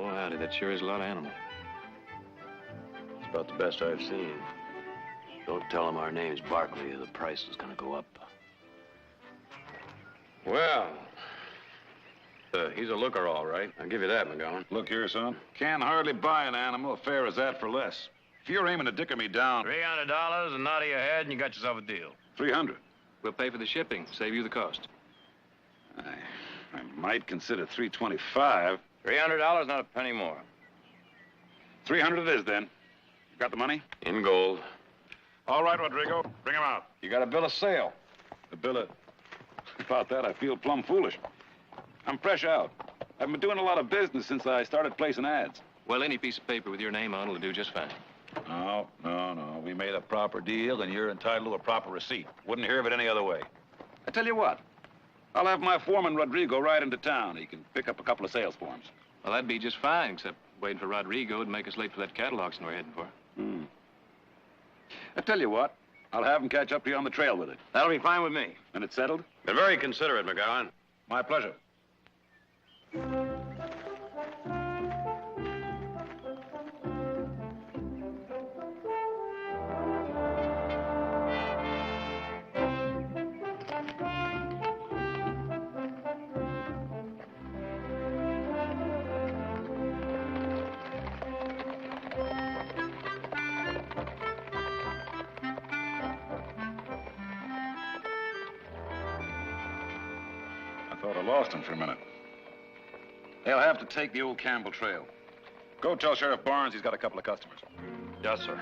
Oh, howdy, that sure is a lot of animal. It's about the best I've seen. Don't tell him our name's Barkley or the price is gonna go up. Well, he's a looker, all right. I'll give you that, McGowan. Look here, son. Can't hardly buy an animal as fair as that for less. If you're aiming to dicker me down... $300 and nod of your head, and you got yourself a deal. 300. We'll pay for the shipping, save you the cost. I might consider 325. $300, not a penny more. 300 it is, then. You got the money? In gold. All right, Rodrigo. Bring him out. You got a bill of sale. The bill of... About that, I feel plumb foolish. I'm fresh out. I've been doing a lot of business since I started placing ads. Well, any piece of paper with your name on it will do just fine. No. We made a proper deal, and you're entitled to a proper receipt. Wouldn't hear of it any other way. I tell you what. I'll have my foreman, Rodrigo, ride into town. He can pick up a couple of sales forms. Well, that'd be just fine, except waiting for Rodrigo to make us late for that cattle auction we're heading for. I tell you what. I'll have him catch up to you on the trail with it. That'll be fine with me. And it's settled? Been very considerate, McGowan. My pleasure. I lost him for a minute. They'll have to take the old Campbell Trail. Go tell Sheriff Barnes he's got a couple of customers. Yes, sir.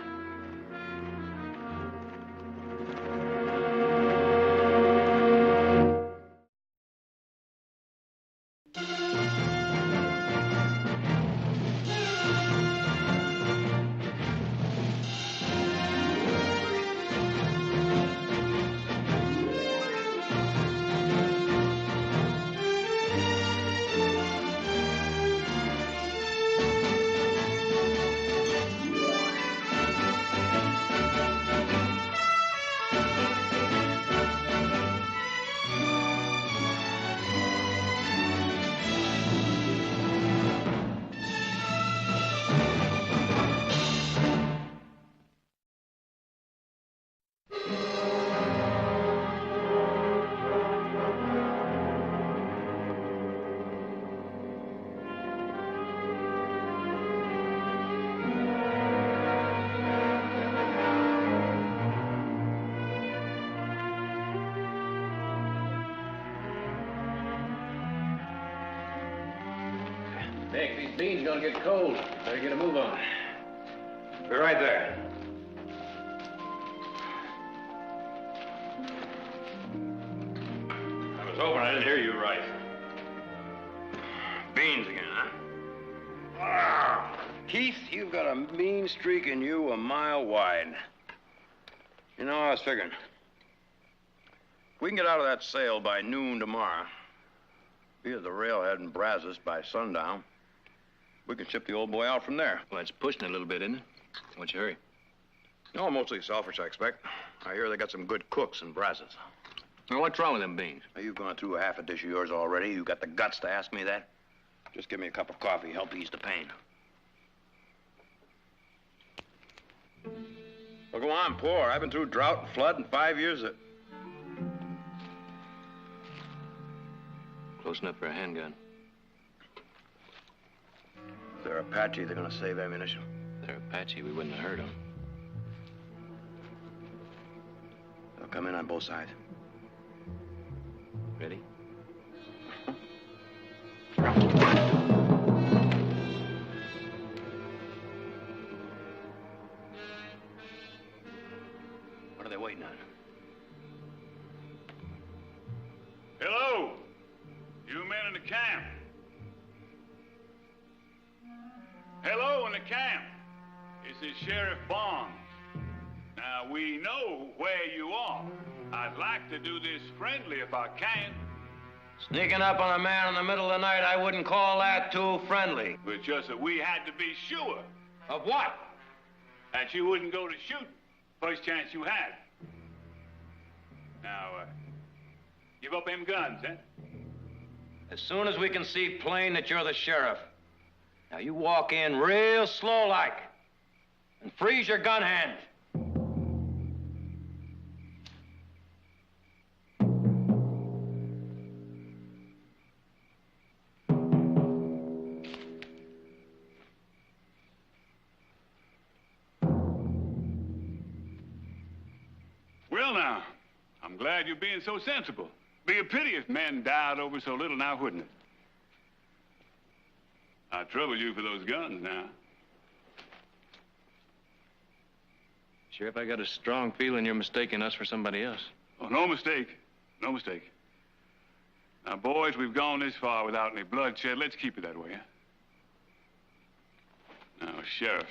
Nick, these beans are gonna get cold. Better get a move on. Be right there. I was hoping I didn't hear you right. Beans again, huh? Ah, Keith, you've got a mean streak in you a mile wide. You know, I was figuring. If we can get out of that sale by noon tomorrow, be at the railhead in Brazos by sundown, we can ship the old boy out from there. Well, that's pushing it a little bit, isn't it? What's your hurry? No, mostly selfish, I expect. I hear they got some good cooks in Brazos. Well, what's wrong with them beans? Now, you've gone through a half a dish of yours already. You got the guts to ask me that? Just give me a cup of coffee, help ease the pain. Well, go on, pour. I've been through drought and flood in 5 years. Close enough for a handgun. If they're Apache, they're gonna save ammunition. If they're Apache, we wouldn't have hurt them. They'll come in on both sides. Ready? What are they waiting on? Hello, you men in the camp. Hello in the camp. This is Sheriff Barnes. Now, we know where you are. I'd like to do this friendly if I can. Sneaking up on a man in the middle of the night, I wouldn't call that too friendly. But just that we had to be sure Of what? that you wouldn't go to shoot first chance you had. Now, give up them guns, eh? As soon as we can see plain that you're the sheriff. Now, you walk in real slow-like and freeze your gun hand. Well, now, I'm glad you're being so sensible. Be a pity if men died over so little now, wouldn't it? I trouble you for those guns now. Sheriff, I got a strong feeling you're mistaking us for somebody else. Oh, no mistake. No mistake. Now, boys, we've gone this far without any bloodshed. Let's keep it that way, huh? Now, Sheriff,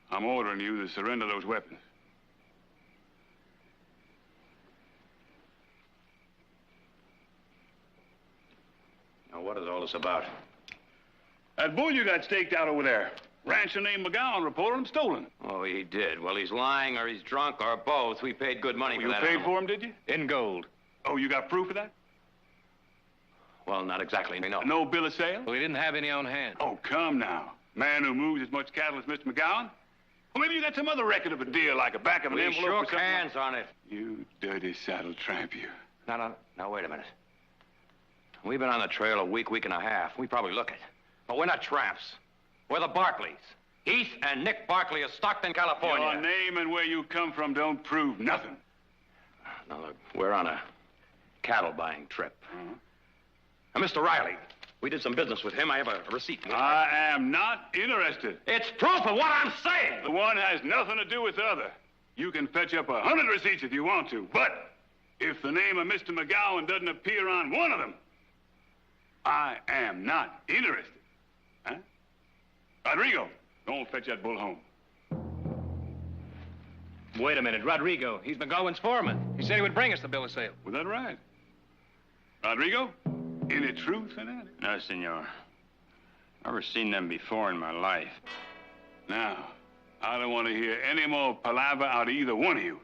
I'm ordering you to surrender those weapons. Now, what is all this about? That bull you got staked out over there. Rancher named McGowan reported him stolen. Oh, he did. Well, he's lying or he's drunk or both. We paid good money for that. You paid for him, did you? In gold. Oh, you got proof of that? Well, not exactly, no. No bill of sale? Well, we didn't have any on hand. Oh, come now. Man who moves as much cattle as Mr. McGowan? Well, maybe you got some other record of a deal, like a back of an envelope or shook something. hands on it. You dirty saddle tramp, you. Now, wait a minute. We've been on the trail a week and a half. We probably look it. But we're not tramps. We're the Barkleys. Heath and Nick Barkley of Stockton, California. Your name and where you come from don't prove nothing. Now, look, we're on a cattle buying trip. Now, Mr. Riley, we did some business with him. I have a receipt. I am not interested. It's proof of what I'm saying. The one has nothing to do with the other. You can fetch up 100 receipts if you want to, but if the name of Mr. McGowan doesn't appear on one of them, I am not interested. Huh? Rodrigo, don't fetch that bull home. Wait a minute, Rodrigo. He's McGowan's foreman. He said he would bring us the bill of sale. Was that right? Rodrigo, any truth in that? No, senor. Never seen them before in my life. Now, I don't want to hear any more palaver out of either one of you.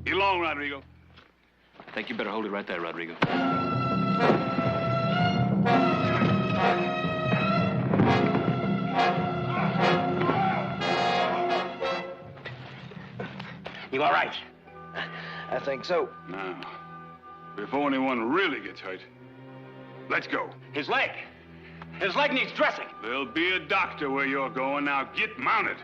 Get along, Rodrigo. I think you better hold it right there, Rodrigo. You all right? I think so. Now, before anyone really gets hurt, let's go. His leg. His leg needs dressing. There'll be a doctor where you're going. Now, get mounted.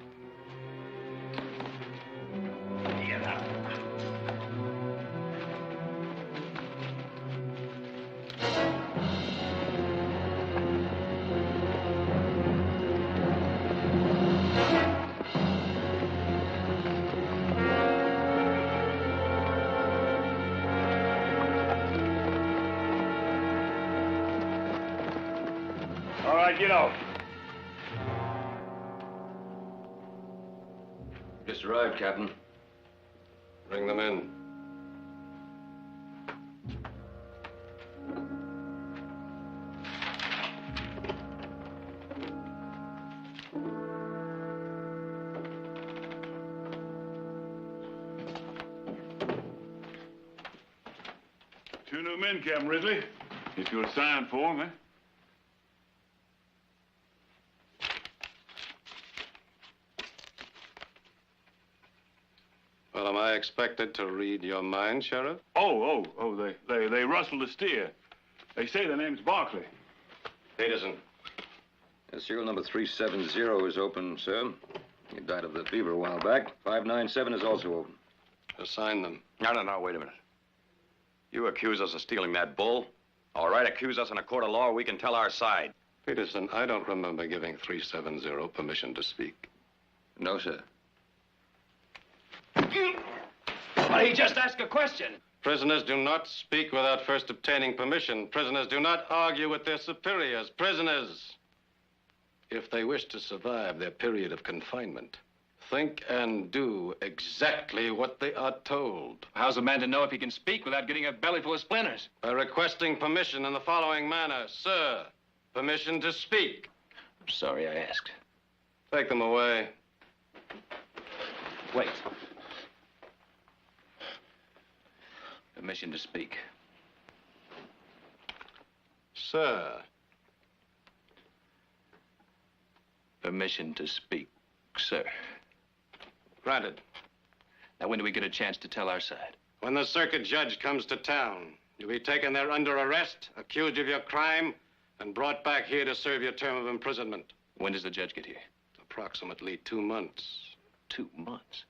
All right, get off. Just arrived, Captain. Bring them in. Two new men, Captain Ridley. If you'll sign for them, eh? Well, am I expected to read your mind, Sheriff? They rustled a steer. They say the name's Barkley. Peterson. Serial number 370 is open, sir. He died of the fever a while back. 597 is also open. Assign them. No, wait a minute. You accuse us of stealing that bull. All right, accuse us in a court of law, we can tell our side. Peterson, I don't remember giving 370 permission to speak. No, sir. But he just asked a question. Prisoners do not speak without first obtaining permission. Prisoners do not argue with their superiors. Prisoners, if they wish to survive their period of confinement, think and do exactly what they are told. How's a man to know if he can speak without getting a belly full of splinters? By requesting permission in the following manner. Sir, permission to speak. I'm sorry I asked. Take them away. Wait. Permission to speak. Sir, permission to speak, sir. Granted. Now, when do we get a chance to tell our side? When the circuit judge comes to town, you'll be taken there under arrest, accused of your crime, and brought back here to serve your term of imprisonment. When does the judge get here? Approximately 2 months. 2 months?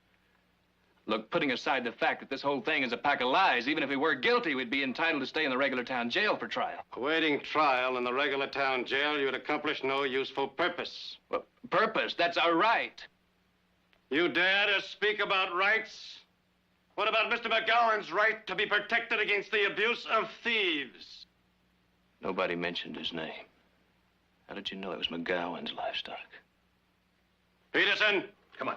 Look, putting aside the fact that this whole thing is a pack of lies, even if we were guilty, we'd be entitled to stay in the regular town jail for trial. Awaiting trial in the regular town jail, you would accomplish no useful purpose. Well, purpose, that's our right. You dare to speak about rights? What about Mr. McGowan's right to be protected against the abuse of thieves? Nobody mentioned his name. How did you know it was McGowan's livestock? Peterson! Come on.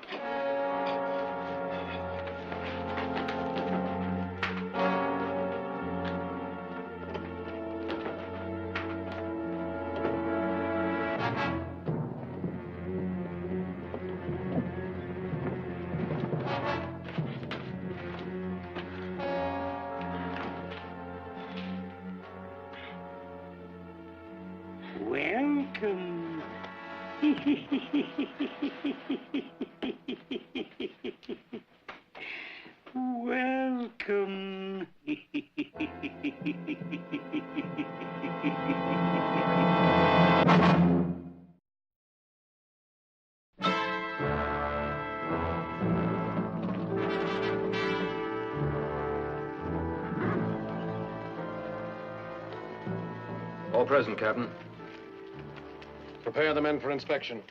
Welcome. Welcome. All present, Captain. Prepare the men for inspection.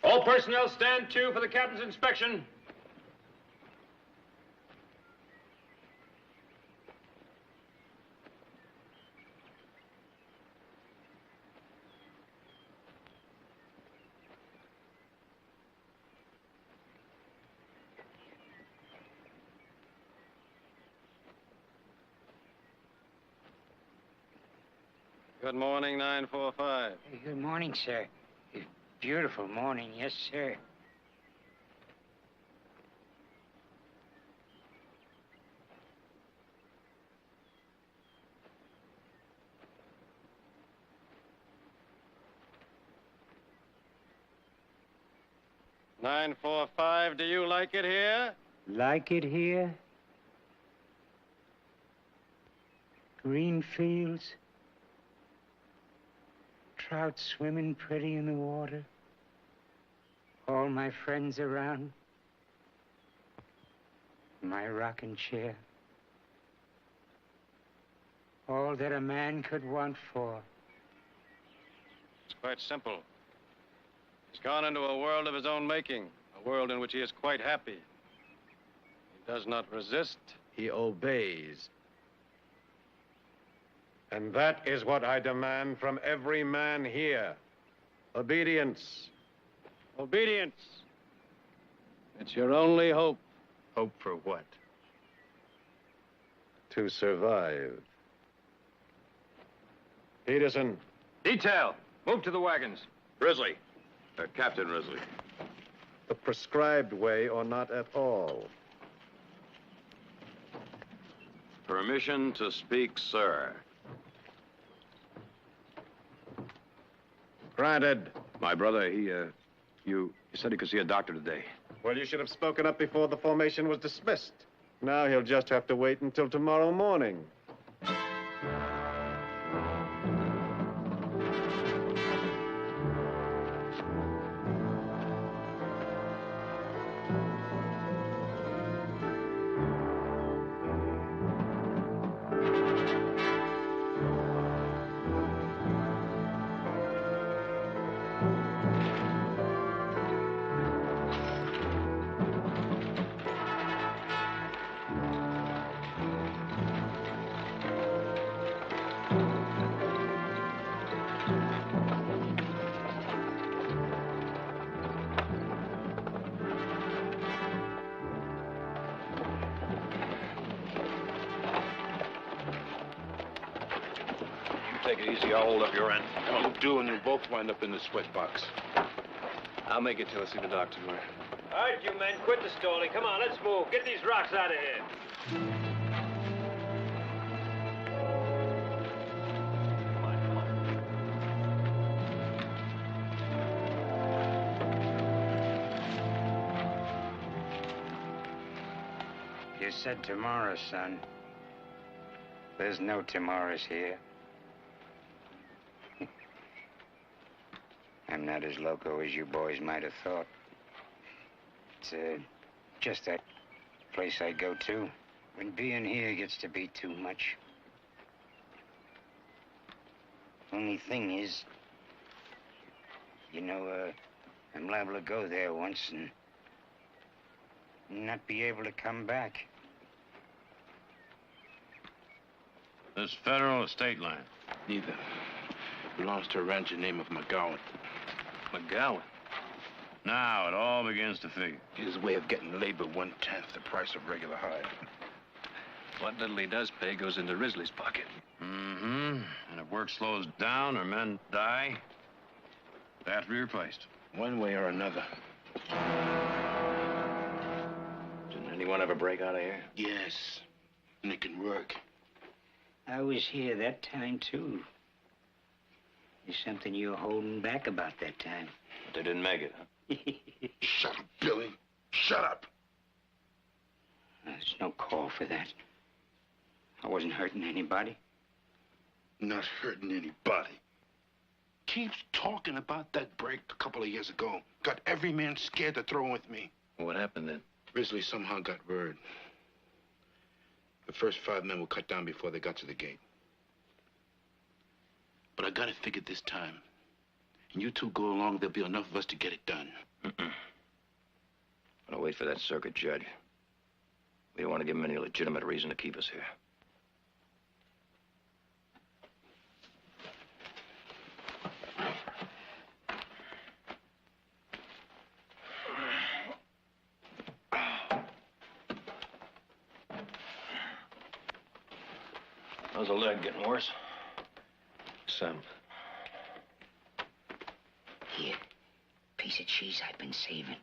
All personnel stand to for the captain's inspection. Good morning, 945. Good morning, sir. Beautiful morning, yes, sir. Nine, 4-5, do you like it here? Like it here? Green fields. Trout swimming pretty in the water. All my friends around. My rocking chair. All that a man could want for. It's quite simple. He's gone into a world of his own making, a world in which he is quite happy. He does not resist, he obeys. And that is what I demand from every man here. Obedience. Obedience. It's your only hope. Hope for what? To survive. Peterson. Detail, move to the wagons. Risley. Captain Risley. The prescribed way or not at all. Permission to speak, sir. Granted. My brother, you said he could see a doctor today. Well, you should have spoken up before the formation was dismissed. Now he'll just have to wait until tomorrow morning. Take it easy, I'll hold up your end. Come on, you do, and you'll both wind up in the sweat box. I'll make it till I see the doctor tomorrow. All right, you men, quit the stalling. Come on, let's move. Get these rocks out of here. Come on, come on. You said tomorrow, son. There's no tomorrows here. I'm not as loco as you boys might have thought. It's just that place I go to when being here gets to be too much. Only thing is, you know, I'm liable to go there once and not be able to come back. This federal or state land? Neither. Belongs to a rancher named of McGowan. McGowan. Now it all begins to figure. His way of getting labor 1/10 the price of regular hide. What little he does pay goes into Risley's pocket. Mm-hmm. And if work slows down or men die, they have to be replaced. One way or another. Didn't anyone ever break out of here? Yes. And it can work. I was here that time, too. There's something you're holding back about that time. But they didn't make it, huh? Shut up, Billy. Shut up. There's no call for that. I wasn't hurting anybody. Not hurting anybody. Keeps talking about that break a couple of years ago. Got every man scared to throw in with me. What happened then? Risley somehow got word. The first 5 men were cut down before they got to the gate. But I got it figured this time. And you two go along, there'll be enough of us to get it done. I'll wait for that circuit judge. We don't want to give him any legitimate reason to keep us here. How's the leg getting worse? Some. Here, piece of cheese I've been saving.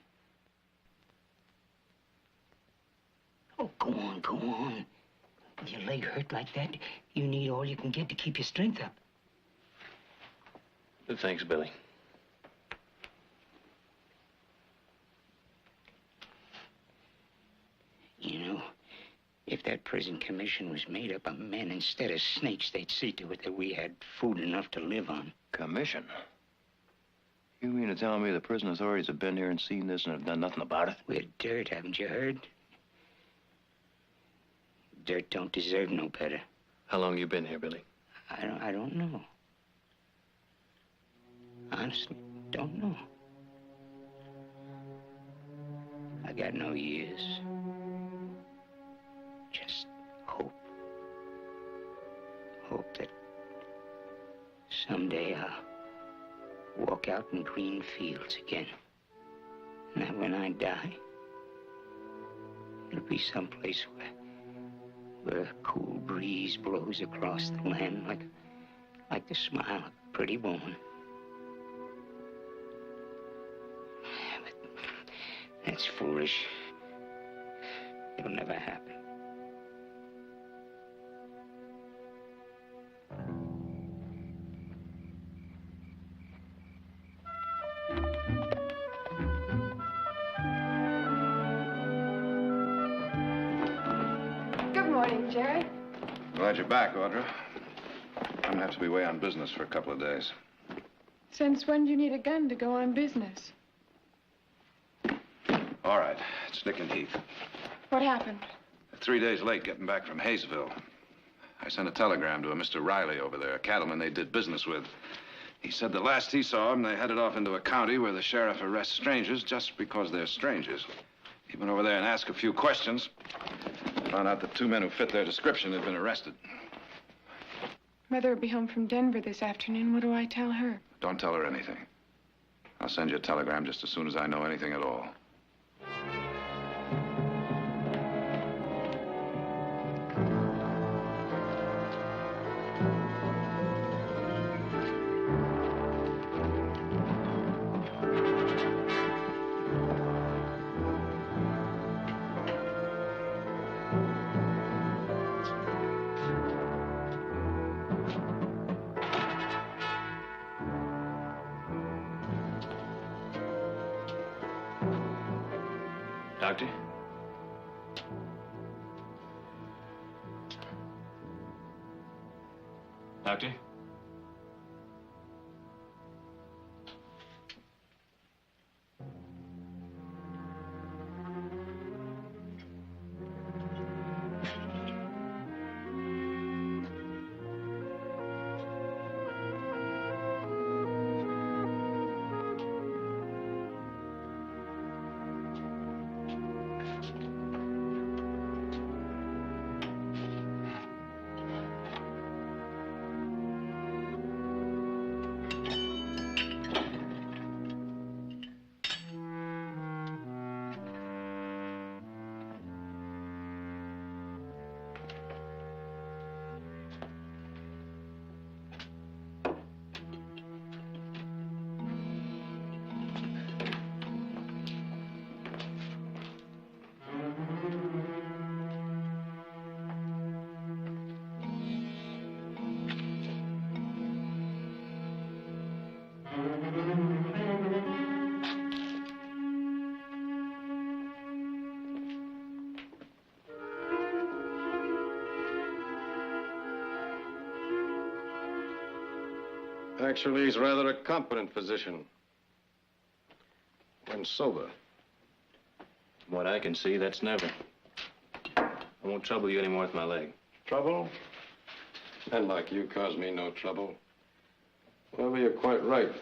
Oh, go on, go on. With your leg hurt like that, you need all you can get to keep your strength up. Thanks, Billy. You know, if that prison commission was made up of men instead of snakes, they'd see to it that we had food enough to live on. Commission? You mean to tell me the prison authorities have been here and seen this and have done nothing about it? We're dirt, haven't you heard? Dirt don't deserve no better. How long you been here, Billy? I don't know. Honestly, don't know. I got no years. Just hope. Hope that someday I'll walk out in green fields again. And that when I die, it'll be someplace where a cool breeze blows across the land like the smile of a pretty woman. But that's foolish. It'll never happen. Good morning, Jerry. Glad you're back, Audra. I'm gonna have to be away on business for a couple of days. Since when do you need a gun to go on business? All right, it's Nick and Heath. What happened? 3 days late getting back from Hayesville. I sent a telegram to a Mr. Riley over there, a cattleman they did business with. He said the last he saw them, they headed off into a county where the sheriff arrests strangers just because they're strangers. He went over there and asked a few questions. Found out that 2 men who fit their description had been arrested. Mother will be home from Denver this afternoon. What do I tell her? Don't tell her anything. I'll send you a telegram just as soon as I know anything at all. Doctor? Doctor? Actually, he's rather a competent physician. When sober. From what I can see, that's never. I won't trouble you anymore with my leg. Trouble? Men like you cause me no trouble. Well, you're quite right.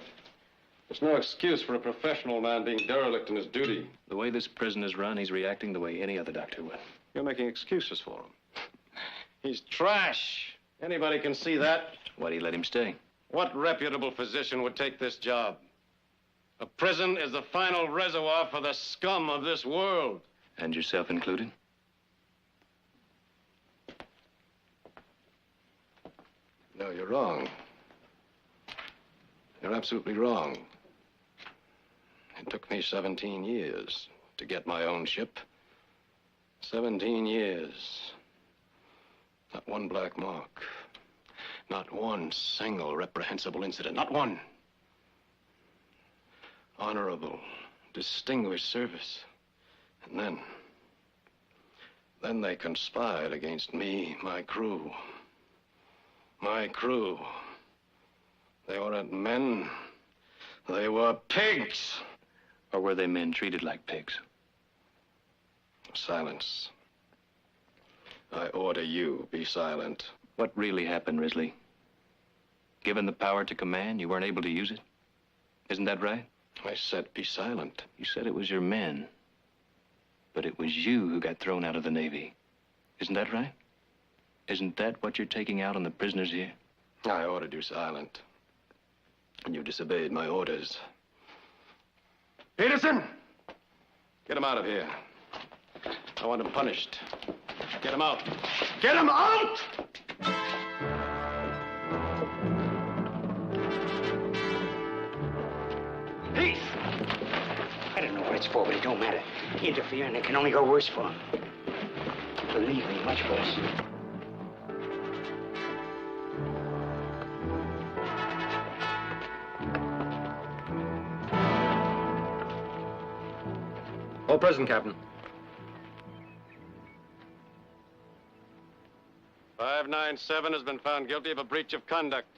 There's no excuse for a professional man being derelict in his duty. The way this prison is run, he's reacting the way any other doctor would. You're making excuses for him. He's trash. Anybody can see that. Why do you let him stay? What reputable physician would take this job? A prison is the final reservoir for the scum of this world. And yourself included? No, you're wrong. You're absolutely wrong. It took me 17 years to get my own ship. 17 years. Not one black mark. Not one single reprehensible incident. Not one. Honorable, distinguished service. And then they conspired against me, my crew. My crew. They weren't men. They were pigs. Or were they men treated like pigs? Silence. I order you, be silent. What really happened, Risley? Given the power to command, you weren't able to use it? Isn't that right? I said be silent. You said it was your men. But it was you who got thrown out of the Navy. Isn't that right? Isn't that what you're taking out on the prisoners here? I ordered you silent. And you disobeyed my orders. Peterson! Get him out of here. I want him punished. Get him out. Get him out! Peace! I don't know what it's for, but it don't matter. Interfere, and it can only go worse for him. Believe me, much worse. All present, Captain. 597 has been found guilty of a breach of conduct.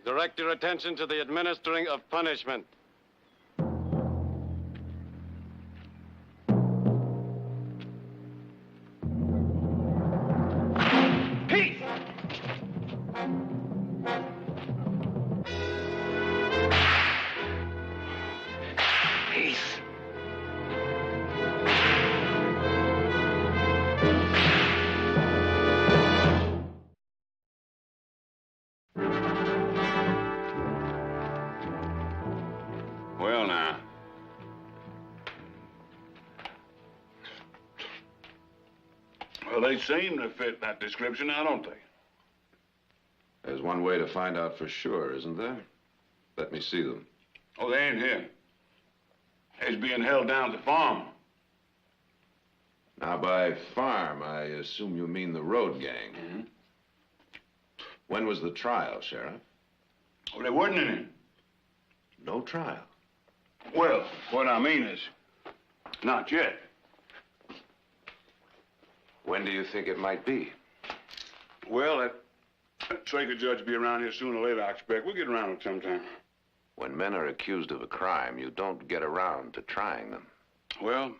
Direct your attention to the administering of punishment. Peace! Peace. Well, now. Well, they seem to fit that description now, don't they? There's one way to find out for sure, isn't there? Let me see them. Oh, they ain't here. They's being held down at the farm. Now, by farm, I assume you mean the road gang. Mm-hmm. When was the trial, Sheriff? Oh, there wasn't any. No trial. Well, what I mean is, not yet. When do you think it might be? Well, Circuit judge will be around here sooner or later, I expect. We'll get around to it sometime. When men are accused of a crime, you don't get around to trying them. Well,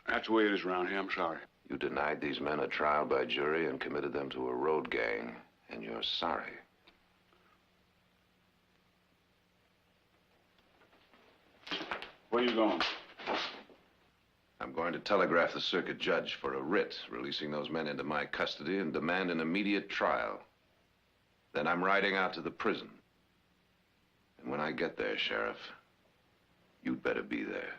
that's the way it is around here. I'm sorry. You denied these men a trial by jury and committed them to a road gang, and you're sorry. Where you going? I'm going to telegraph the circuit judge for a writ releasing those men into my custody and demand an immediate trial. Then I'm riding out to the prison. And when I get there, Sheriff, you'd better be there.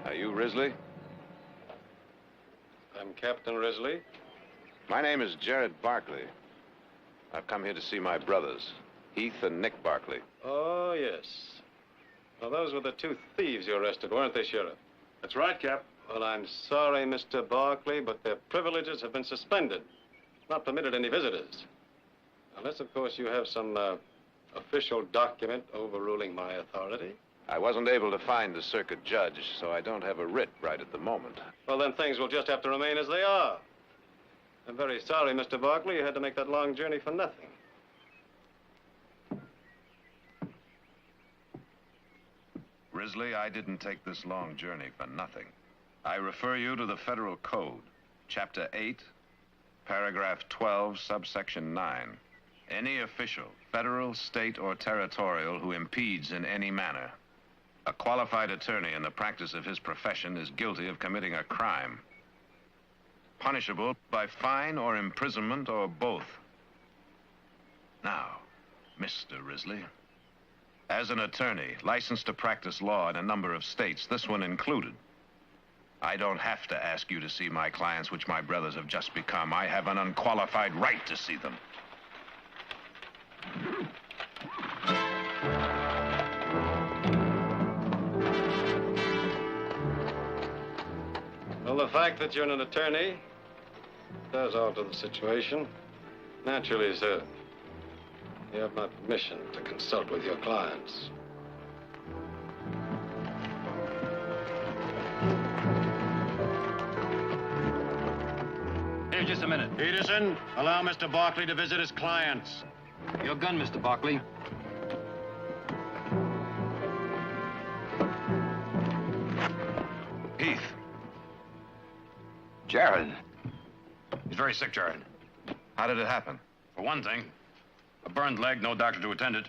Are you Risley? I'm Captain Risley. My name is Jared Barkley. I've come here to see my brothers, Heath and Nick Barkley. Oh, yes. Well, those were the two thieves you arrested, weren't they, Sheriff? That's right, Cap. Well, I'm sorry, Mr. Barkley, but their privileges have been suspended. Not permitted any visitors. Unless, of course, you have some official document overruling my authority. I wasn't able to find the circuit judge, so I don't have a writ right at the moment. Well, then things will just have to remain as they are. I'm very sorry, Mr. Barkley, you had to make that long journey for nothing. Risley, I didn't take this long journey for nothing. I refer you to the Federal Code, Chapter 8, Paragraph 12, Subsection 9. Any official, federal, state, or territorial, who impedes in any manner a qualified attorney in the practice of his profession is guilty of committing a crime, punishable by fine or imprisonment or both. Now, Mr. Risley, as an attorney licensed to practice law in a number of states, this one included, I don't have to ask you to see my clients, which my brothers have just become. I have an unqualified right to see them. Well, the fact that you're an attorney does alter the situation. Naturally, sir. You have my permission to consult with your clients. Here, just a minute. Peterson, allow Mr. Barkley to visit his clients. Your gun, Mr. Barkley. Heath. Jared. He's very sick, Jared. How did it happen? For one thing, a burned leg, no doctor to attend it.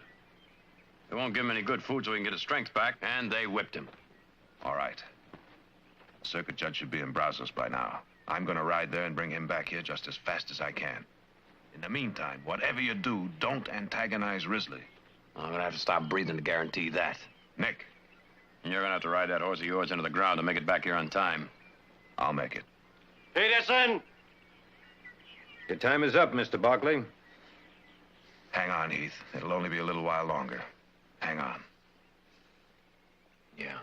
They won't give him any good food so he can get his strength back, and they whipped him. All right. The circuit judge should be in Brazos by now. I'm going to ride there and bring him back here just as fast as I can. In the meantime, whatever you do, don't antagonize Risley. I'm gonna have to stop breathing to guarantee that. Nick. You're gonna have to ride that horse of yours into the ground to make it back here on time. I'll make it. Peterson! Your time is up, Mr. Barkley. Hang on, Heath. It'll only be a little while longer. Hang on. Yeah.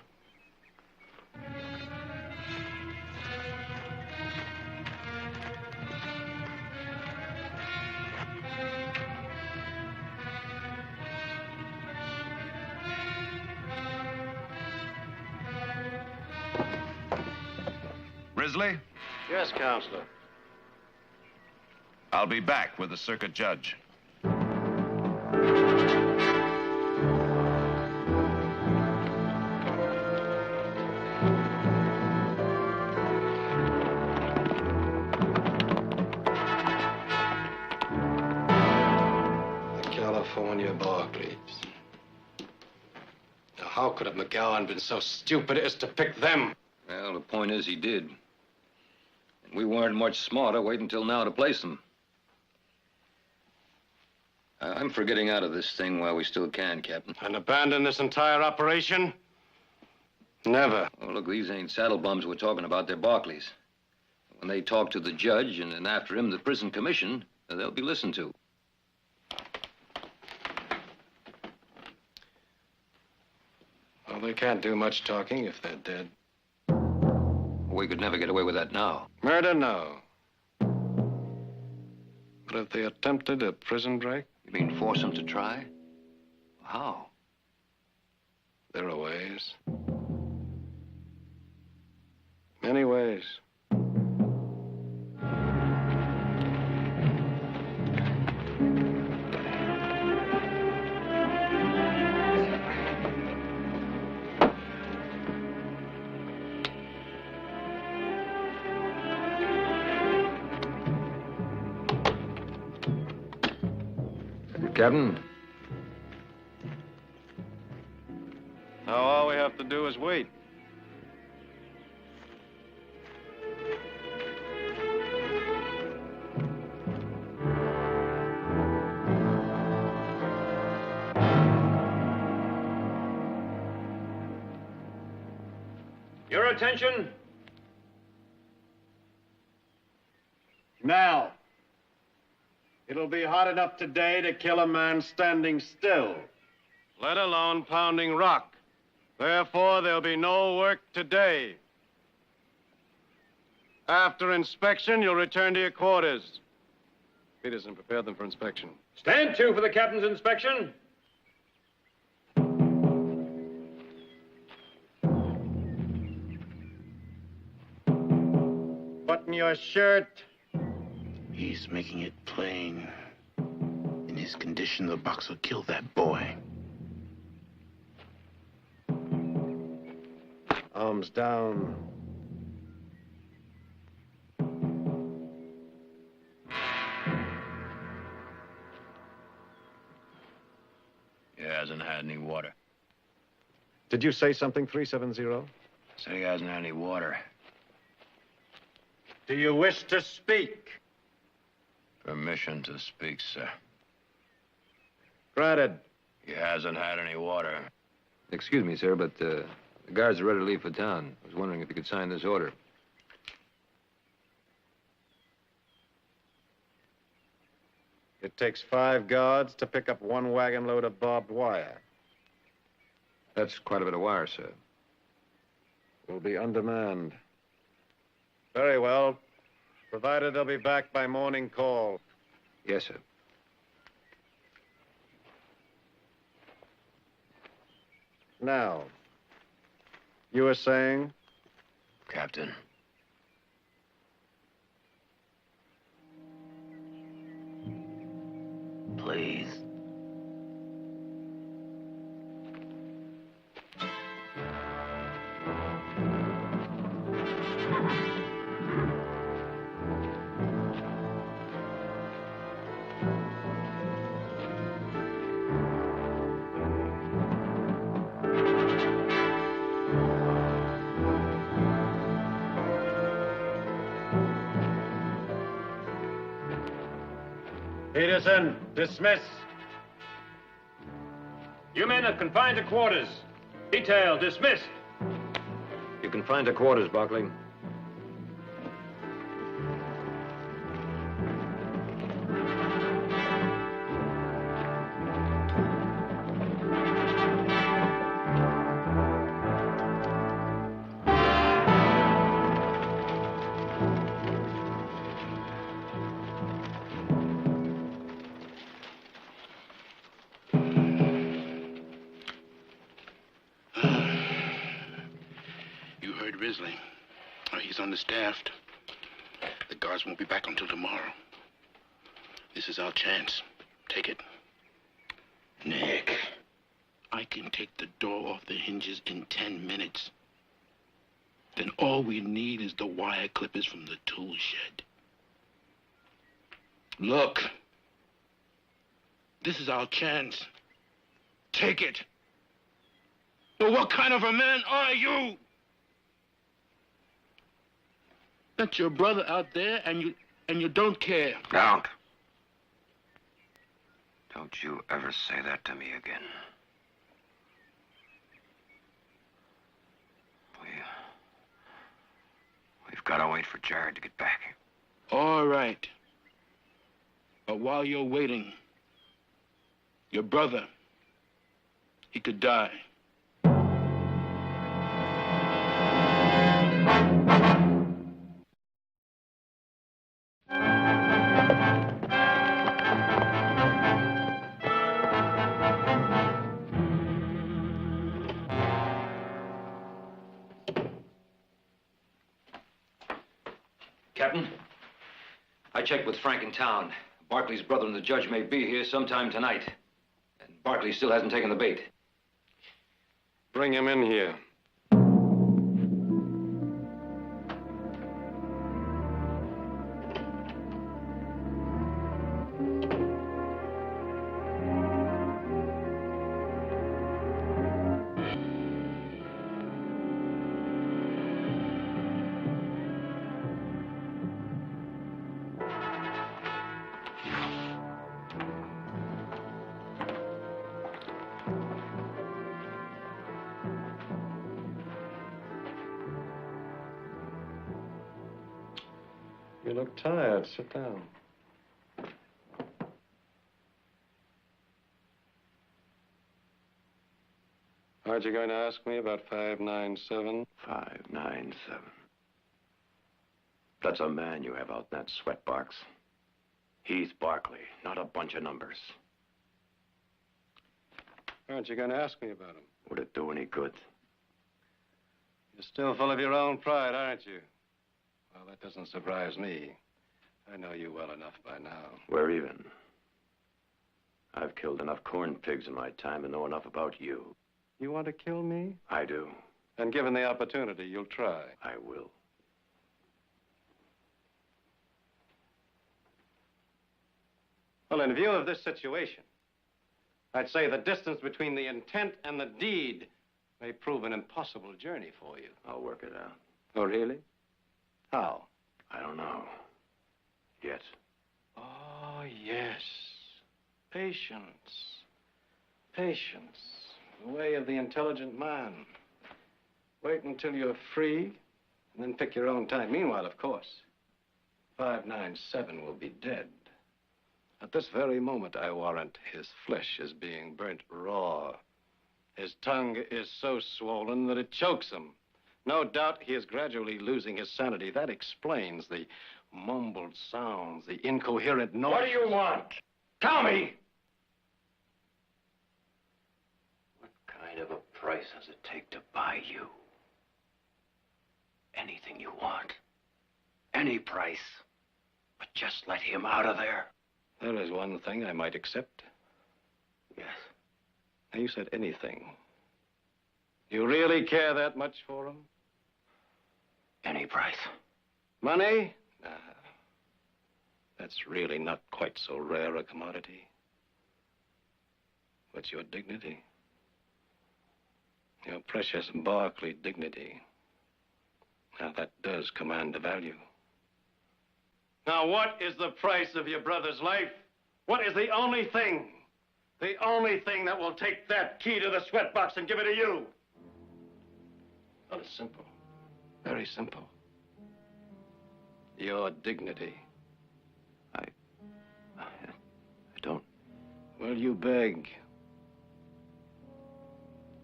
Risley? Yes, Counselor. I'll be back with the circuit judge. The California Barkleys. Now, how could have McGowan been so stupid as to pick them? Well, the point is he did. And we weren't much smarter waiting until now to place them. I'm for getting out of this thing while we still can, Captain. And abandon this entire operation? Never. Oh, look, these ain't saddle bums we're talking about. They're Barkleys. When they talk to the judge and then after him the prison commission, they'll be listened to. Well, they can't do much talking if they're dead. we could never get away with that now. Murder, no. But if they attempted a prison break? You mean force them to try? How? There are ways. Many ways. Captain? Now all we have to do is wait. Your attention. Now, it'll be hot enough today to kill a man standing still. Let alone pounding rock. Therefore, there'll be no work today. After inspection, you'll return to your quarters. Peterson, prepare them for inspection. Stand to for the captain's inspection. Button your shirt. He's making it plain. In his condition, the box will kill that boy. Arms down. He hasn't had any water. Did you say something, 370? Said he hasn't had any water. Do you wish to speak? Permission to speak, sir. Granted. He hasn't had any water. Excuse me, sir, but the guards are ready to leave for town. I was wondering if you could sign this order. It takes 5 guards to pick up 1 wagon load of barbed wire. That's quite a bit of wire, sir. We'll be undermanned. Very well. Provided they'll be back by morning call. Yes, sir. Now, you were saying? Captain. Please. Peterson, dismiss. You men are confined to quarters. Detail dismissed. You can find the quarters, Barkley. Risley. He's understaffed. The guards won't be back until tomorrow. This is our chance. Take it. Nick, I can take the door off the hinges in 10 minutes. Then all we need is the wire clippers from the tool shed. Look. This is our chance. Take it. But what kind of a man are you? That's your brother out there, and you don't care. Don't. Don't you ever say that to me again. We've got to wait for Jared to get back. All right. But while you're waiting, your brother, he could die. Captain. I checked with Frank in town. Barkley's brother and the judge may be here sometime tonight. And Barkley still hasn't taken the bait. Bring him in here. You look tired. Sit down. Aren't you going to ask me about 597? 597. That's a man you have out in that sweatbox. He's Barkley, not a bunch of numbers. Aren't you going to ask me about him? Would it do any good? You're still full of your own pride, aren't you? Well, that doesn't surprise me. I know you well enough by now. We're even. I've killed enough corn pigs in my time to know enough about you. You want to kill me? I do. And given the opportunity, you'll try. I will. Well, in view of this situation, I'd say the distance between the intent and the deed may prove an impossible journey for you. I'll work it out. Oh, really? How? I don't know. Yet. Oh, yes. Patience. Patience. The way of the intelligent man. Wait until you're free, and then pick your own time. Meanwhile, of course, 597 will be dead. At this very moment, I warrant, his flesh is being burnt raw. His tongue is so swollen that it chokes him. No doubt he is gradually losing his sanity. That explains the mumbled sounds, the incoherent noise. What do you want? Tell me! What kind of a price does it take to buy you? Anything you want. Any price. But just let him out of there. There is one thing I might accept. Yes. Now, you said anything. You really care that much for him? Any price. Money? Nah. That's really not quite so rare a commodity. But your dignity. Your precious Barkley dignity. Now, that does command a value. Now, what is the price of your brother's life? What is the only thing that will take that key to the sweatbox and give it to you? Well, it's simple. Very simple. Your dignity. I don't. Will you beg?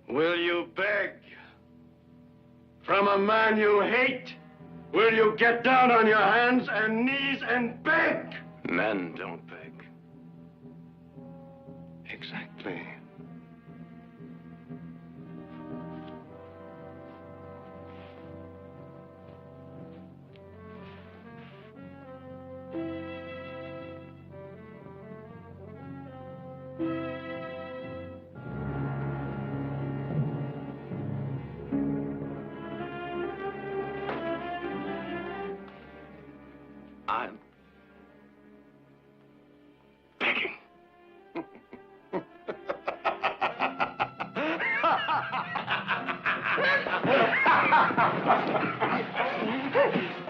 Will you beg? From a man you hate? Will you get down on your hands and knees and beg? Men don't beg. Exactly. I'm begging.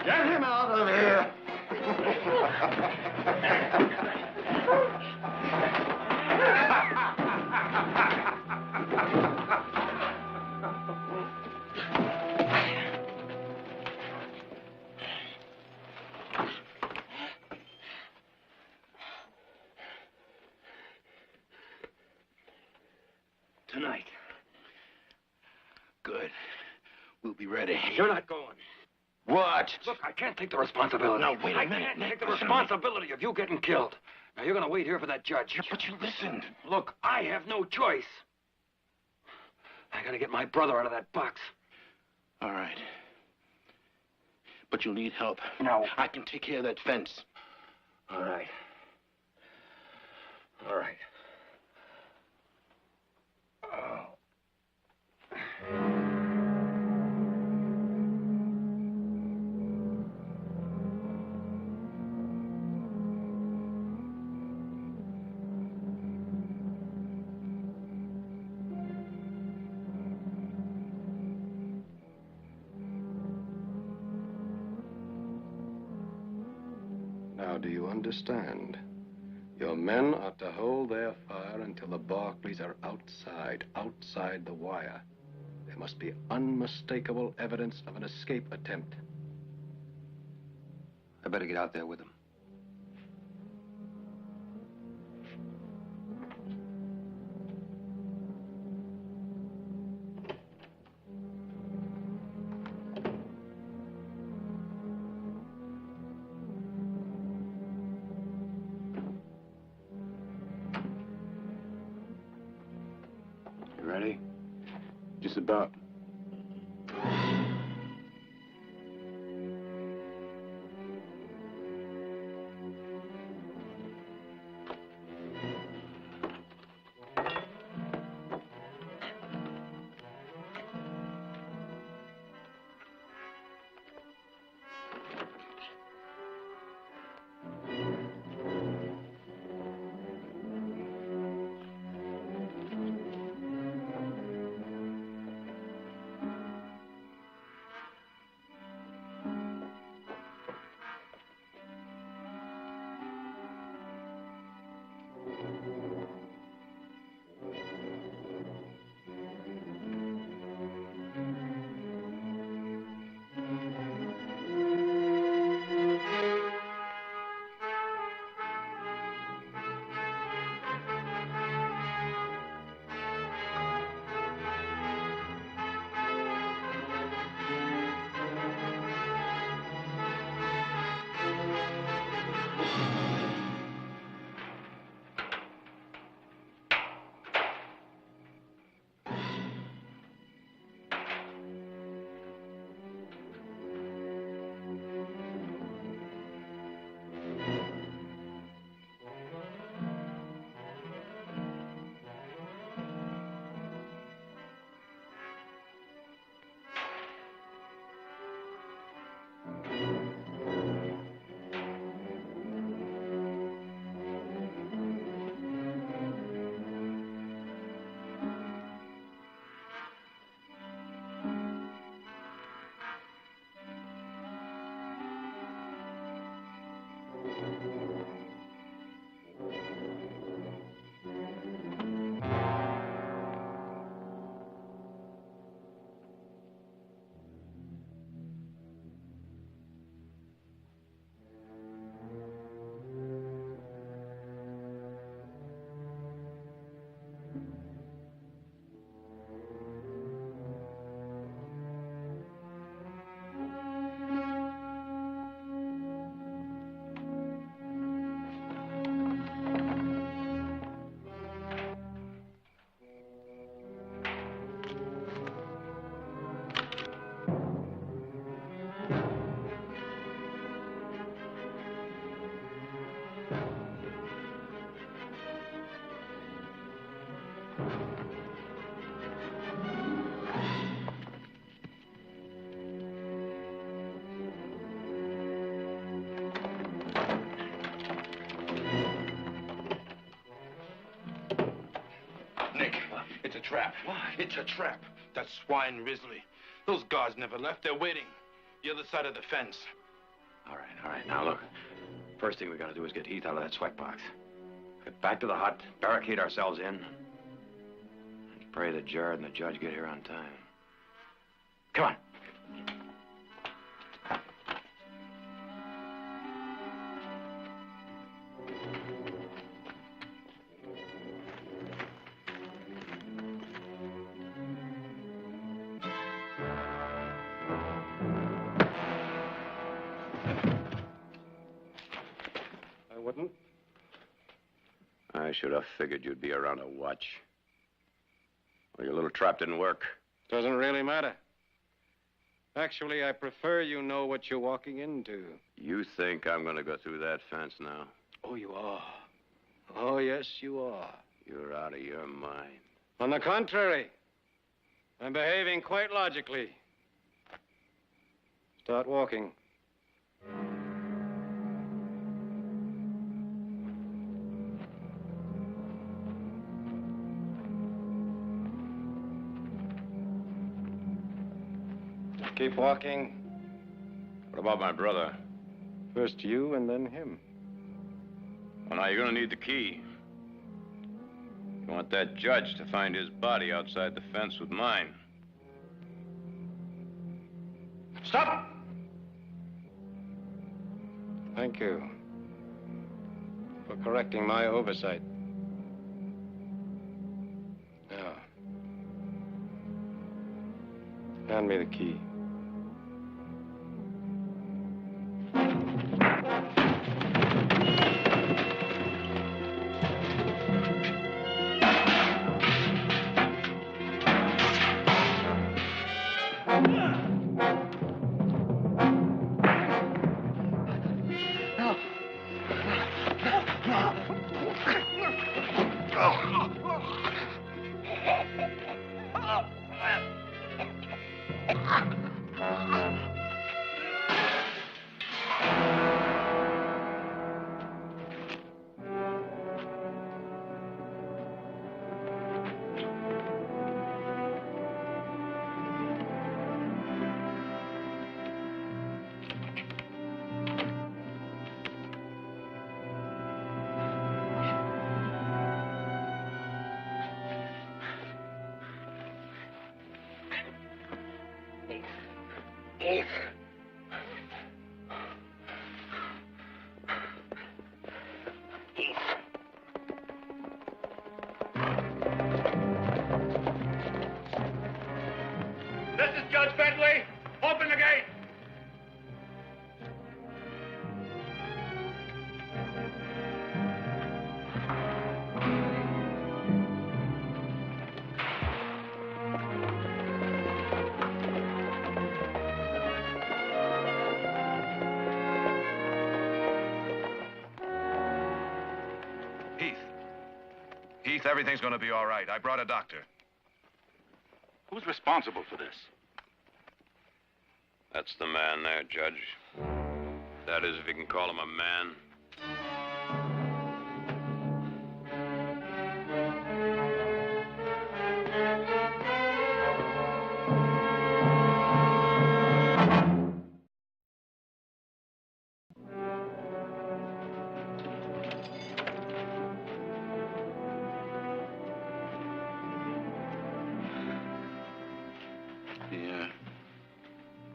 Get him out of here. Tonight. Good. We'll be ready. You're not going. What? Look, I can't take the responsibility. Now, wait a minute, I can't Nick. take the Listen. responsibility of you getting killed. Now, you're going to wait here for that judge. Yeah, but you listened. Look, I have no choice. I got to get my brother out of that box. All right. But you'll need help. No. I can take care of that fence. All right. All right. Now, do you understand? Your men are to hold their fire until the Barkleys are outside the wire. There must be unmistakable evidence of an escape attempt. I better get out there with them. You ready? Just about. It's a trap. Why? It's a trap. That swine Risley. Those guards never left. They're waiting. The other side of the fence. All right. Now, look. First thing we gotta do is get Heath out of that sweatbox. Get back to the hut, barricade ourselves in, and pray that Jared and the judge get here on time. Come on. I should have figured you'd be around to watch. Well, your little trap didn't work. Doesn't really matter. Actually, I prefer you know what you're walking into. You think I'm going to go through that fence now? Oh, you are. Oh, yes, you are. You're out of your mind. On the contrary, I'm behaving quite logically. Start walking. Keep walking. What about my brother? First you and then him. Well, now, you're going to need the key. You want that judge to find his body outside the fence with mine. Stop! Thank you for correcting my oversight. Now, hand me the key. This is Judge Bentley. Open the gate. Heath, everything's going to be all right. I brought a doctor. Who's responsible for this? That's the man there, Judge. That is, if you can call him a man.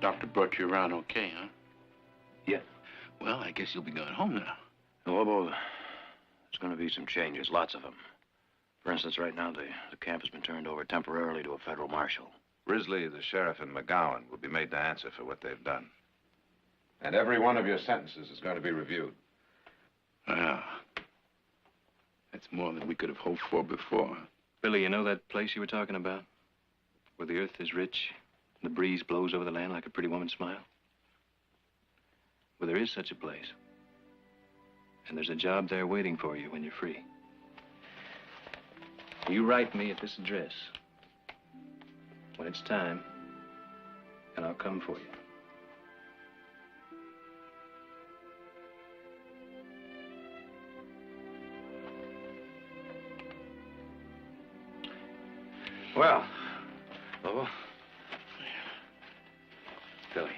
Doctor brought you around okay, huh? Yeah. Well, I guess you'll be going home now. Lobo, there's going to be some changes, lots of them. For instance, right now, the camp has been turned over temporarily to a federal marshal. Risley, the sheriff, and McGowan will be made to answer for what they've done. And every one of your sentences is going to be reviewed. Ah. That's more than we could have hoped for before. Billy, you know that place you were talking about? Where the earth is rich, and the breeze blows over the land like a pretty woman's smile? Well, there is such a place. And there's a job there waiting for you when you're free. You write me at this address when it's time, and I'll come for you. Well, Lobo. Billy.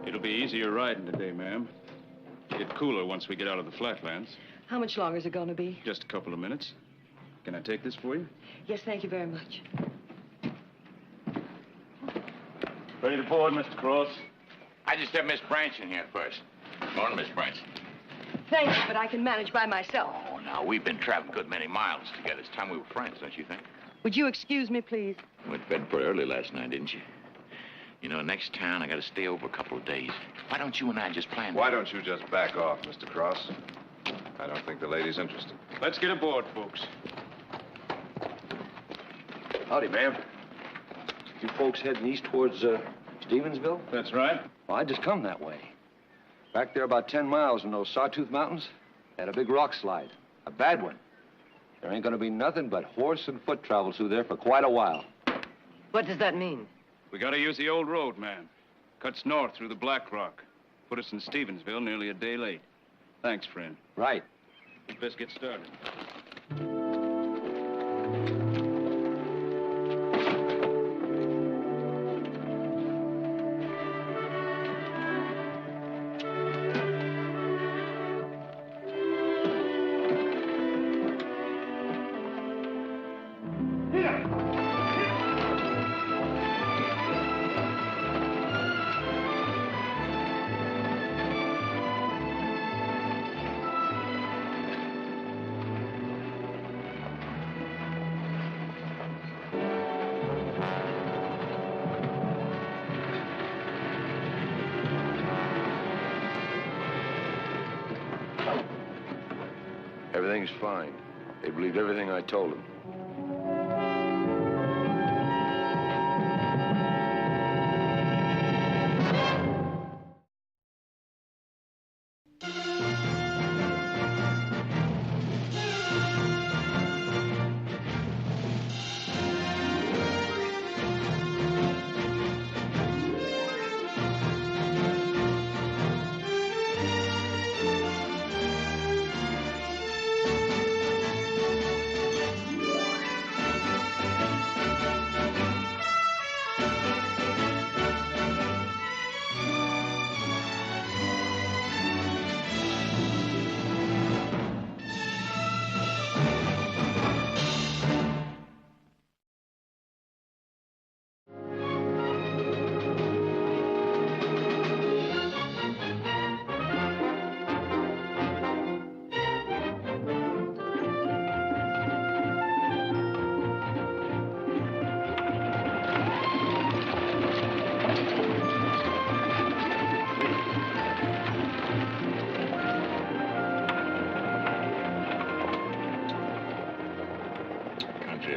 It'll be easier riding today, ma'am. Get cooler once we get out of the flatlands. How much longer is it going to be? Just a couple of minutes. Can I take this for you? Yes, thank you very much. Ready to board, Mr. Cross? I just have Miss Branch in here first. Morning, Miss Branch. Thank you, but I can manage by myself. Oh, now, we've been traveling a good many miles together. It's time we were friends, don't you think? Would you excuse me, please? Went to bed pretty early last night, didn't you? You know, next town, I got to stay over a couple of days. Why don't you and I just plan? Why don't you just back off, Mr. Cross? I don't think the lady's interested. Let's get aboard, folks. Howdy, ma'am. You folks heading east towards Stevensville? That's right. Well, I just come that way. Back there about 10 miles in those Sawtooth Mountains, had a big rock slide. A bad one. There ain't gonna be nothing but horse and foot travel through there for quite a while. What does that mean? We gotta use the old road, ma'am. Cuts north through the Black Rock. Put us in Stevensville nearly a day late. Thanks, friend. Right. Let's get started. Everything's fine. They believed everything I told them.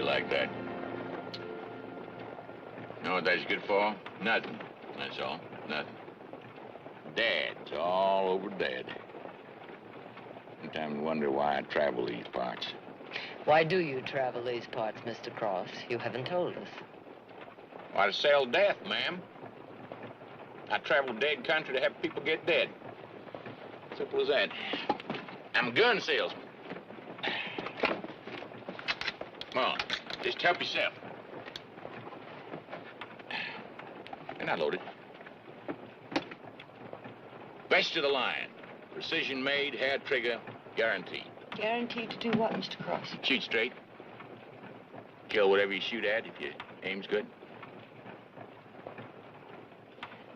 Like that. You know what that's good for? Nothing. That's all. Nothing. Dad's all over Dad. Sometimes I wonder why I travel these parts. Why do you travel these parts, Mr. Cross? You haven't told us. Why, to sell death, ma'am. I travel dead country to have people get dead. Simple as that. I'm a gun salesman. Come on. Just help yourself. They're not loaded. Best of the line. Precision made, hair trigger, guaranteed. Guaranteed to do what, Mr. Cross? Shoot straight. Kill whatever you shoot at if your aim's good.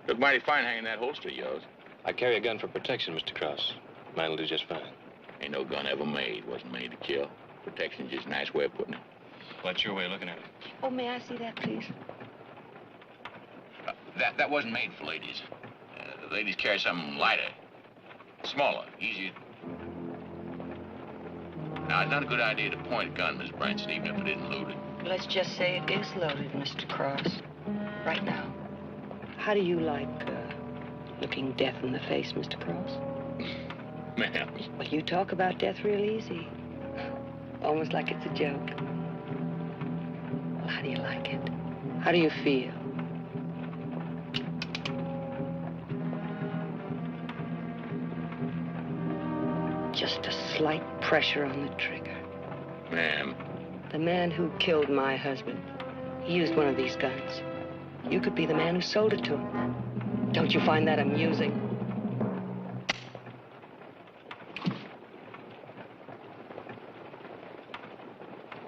Look mighty fine hanging that holster of yours. I carry a gun for protection, Mr. Cross. Mine'll do just fine. Ain't no gun ever made. Wasn't made to kill. Protection's just a nice way of putting it. What's your way of looking at it? Oh, may I see that, please? That wasn't made for ladies. Ladies carry something lighter, smaller, easier. Now, it's not a good idea to point a gun, Miss Branson, even if it isn't loaded. Let's just say it is loaded, Mr. Cross. Right now. How do you like looking death in the face, Mr. Cross? Ma'am. Well, you talk about death real easy. Almost like it's a joke. Well, how do you like it? How do you feel? Just a slight pressure on the trigger. Ma'am. The man who killed my husband, he used one of these guns. You could be the man who sold it to him. Don't you find that amusing?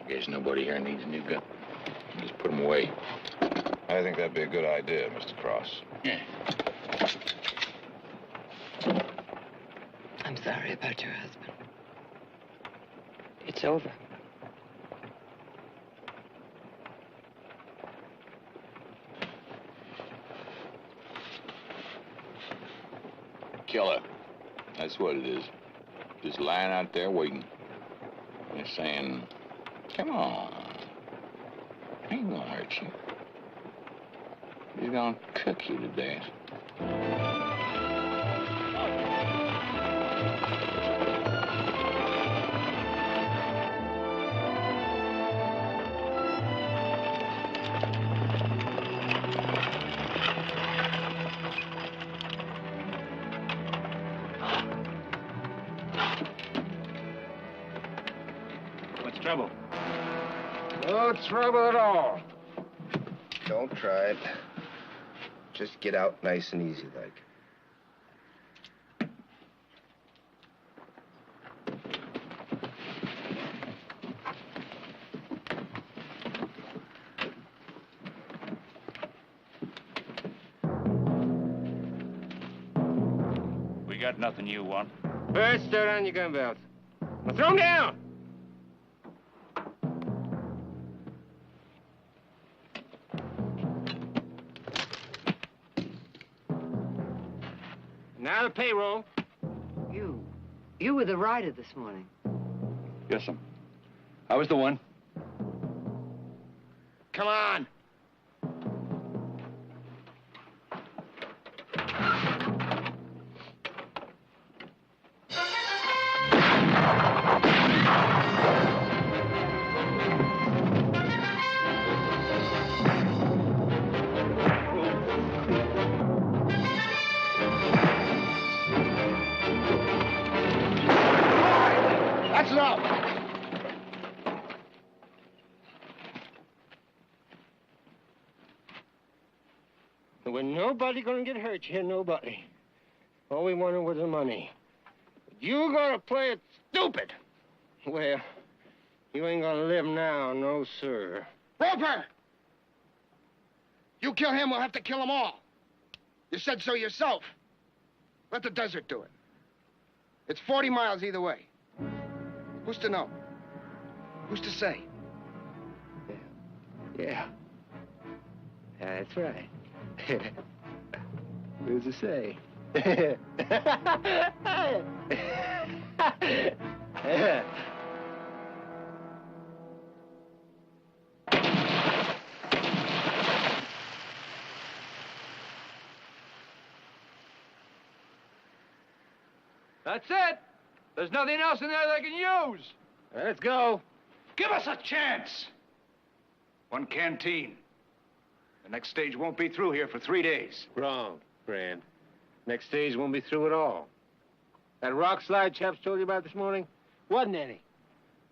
Guess nobody here needs a new gun. Just put them away. I think that'd be a good idea, Mr. Cross. Yeah. I'm sorry about your husband. It's over. Killer. That's what it is. Just lying out there waiting. They're saying, come on. Ain't gonna hurt you. He's gonna cook you to death. What's trouble? No trouble at all. Don't try it. Just get out nice and easy like. We got nothing you want. First, throw down your gun belts. Now throw them down! Now the payroll. You were the rider this morning. Yes, sir. I was the one. Come on. That's enough. There was nobody gonna get hurt here, nobody. All we wanted was the money. You gonna play it stupid. Well, you ain't gonna live now, no sir. Roper! You kill him, we'll have to kill them all. You said so yourself. Let the desert do it. It's 40 miles either way. Who's to know? Who's to say? Yeah. That's right. Who's to say? That's it. There's nothing else in there they can use. Let's go. Give us a chance. One canteen. The next stage won't be through here for 3 days. Wrong, Grant. Next stage won't be through at all. That rock slide chaps told you about this morning? Wasn't any.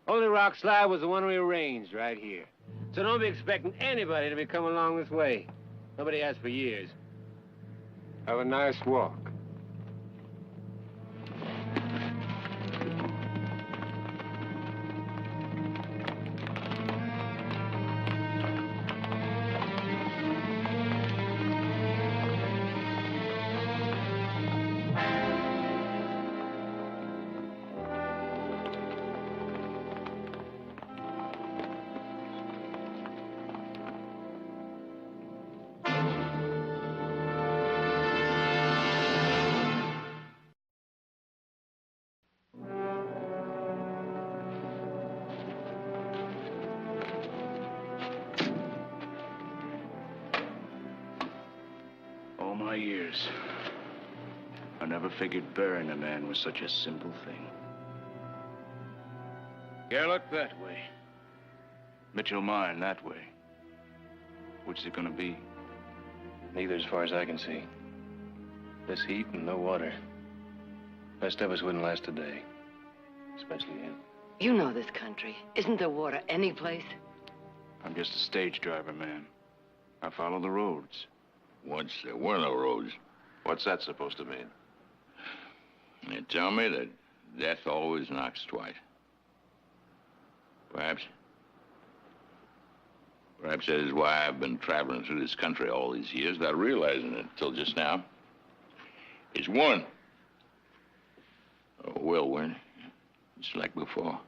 Only rock slide was the one we arranged right here. So don't be expecting anybody to be coming along this way. Nobody has for years. Have a nice walk. my years. I never figured burying a man was such a simple thing. Gerlach that way. Mitchell Mine that way. Which is it gonna be? Neither as far as I can see. This heat and no water. Best of us wouldn't last a day. Especially him. You know this country. Isn't there water any place? I'm just a stage driver, man. I follow the roads. Once there were no roads. What's that supposed to mean? They tell me that death always knocks twice. Perhaps that is why I've been traveling through this country all these years without realizing it until just now. It's one. Oh, well, Werner, it's like before.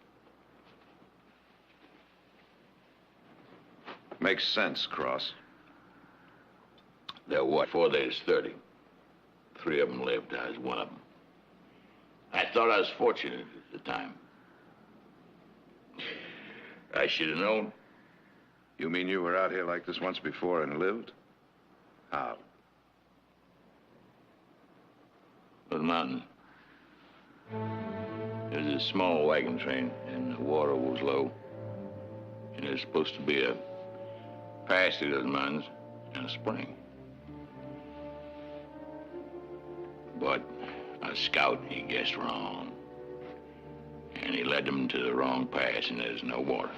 Makes sense, Cross. They're what? 4 days, 30. 3 of them lived. I was one of them. I thought I was fortunate at the time. I should have known. You mean you were out here like this once before and lived? How? On the mountain. There's a small wagon train, and the water was low. And there's supposed to be a pass through those mountains and a spring. But a scout, he guessed wrong. And he led them to the wrong pass, and there's no water.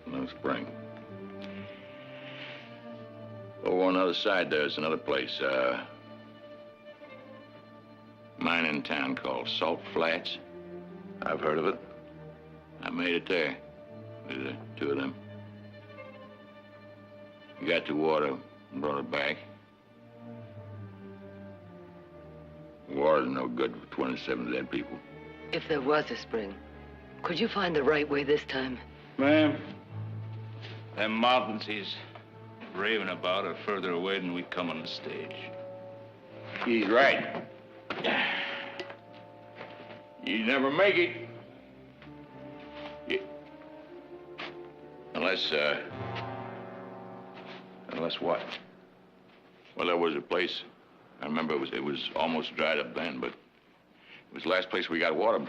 No spring. Over on the other side, there's another place, mining town called Salt Flats. I've heard of it. I made it there with the 2 of them. We got the water and brought it back. Water's no good for 27 dead people. If there was a spring, could you find the right way this time? Ma'am, them mountains he's raving about are further away than we come on the stage. He's right. You never make it. Unless what? Well, there was a place. I remember it was almost dried up then, but it was the last place we got water.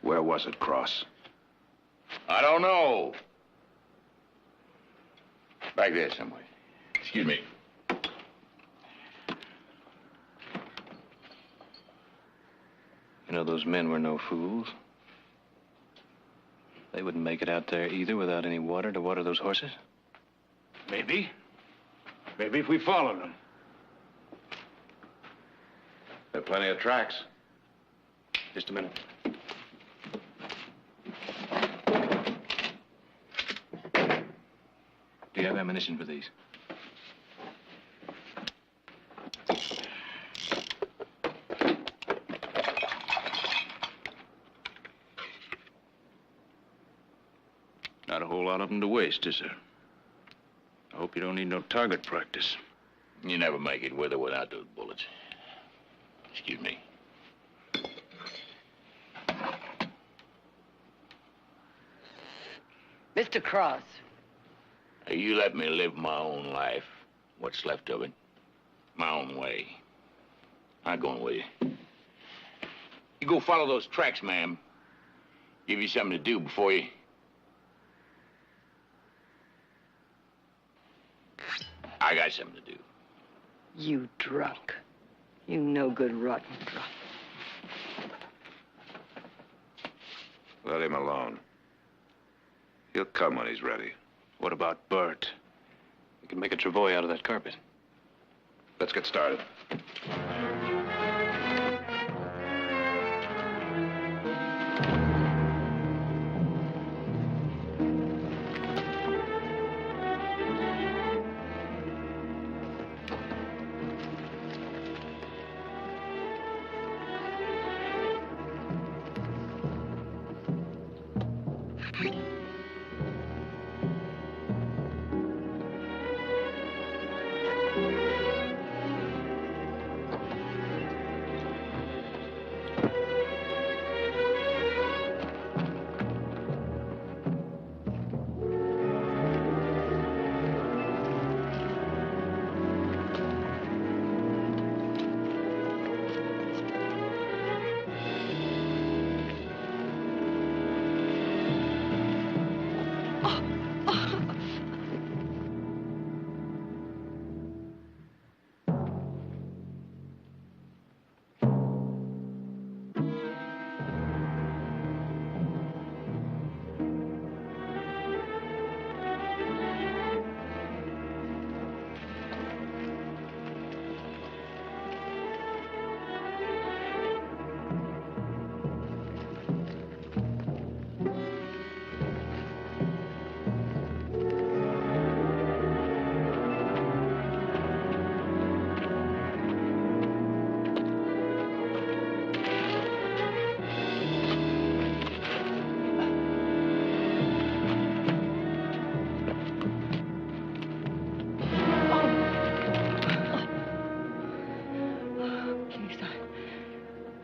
Where was it, Cross? I don't know. Back there somewhere. Excuse me. You know, those men were no fools. They wouldn't make it out there either without any water to water those horses. Maybe. Maybe if we followed them. There are plenty of tracks. Just a minute. Do you have ammunition for these? Not a whole lot of them to waste, is there? I hope you don't need no target practice. You never make it with or without those bullets. Excuse me. Mr. Cross. You let me live my own life, what's left of it, my own way. I'm going with you. You go follow those tracks, ma'am. Give you something to do before you... I got something to do. You drunk. You no good rotten drunk. Let him alone. He'll come when he's ready. What about Bert? We can make a travois out of that carpet. Let's get started.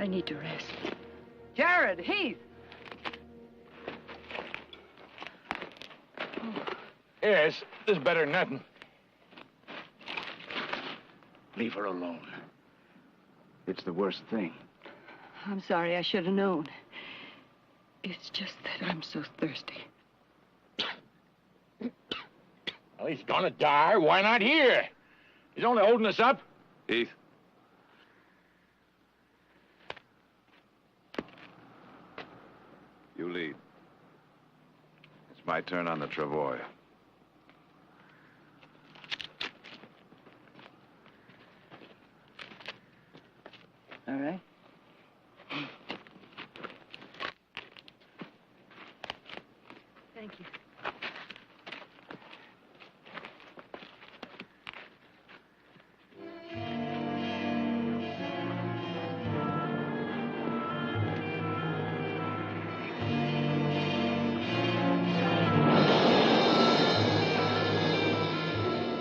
need to rest. Jared, Heath. Yes, this is better than nothing. Leave her alone. It's the worst thing. I'm sorry, I should have known. It's just that I'm so thirsty. Well, he's gonna die. Why not here? He's only holding us up. Heath. You lead. It's my turn on the travois. All right. Thank you.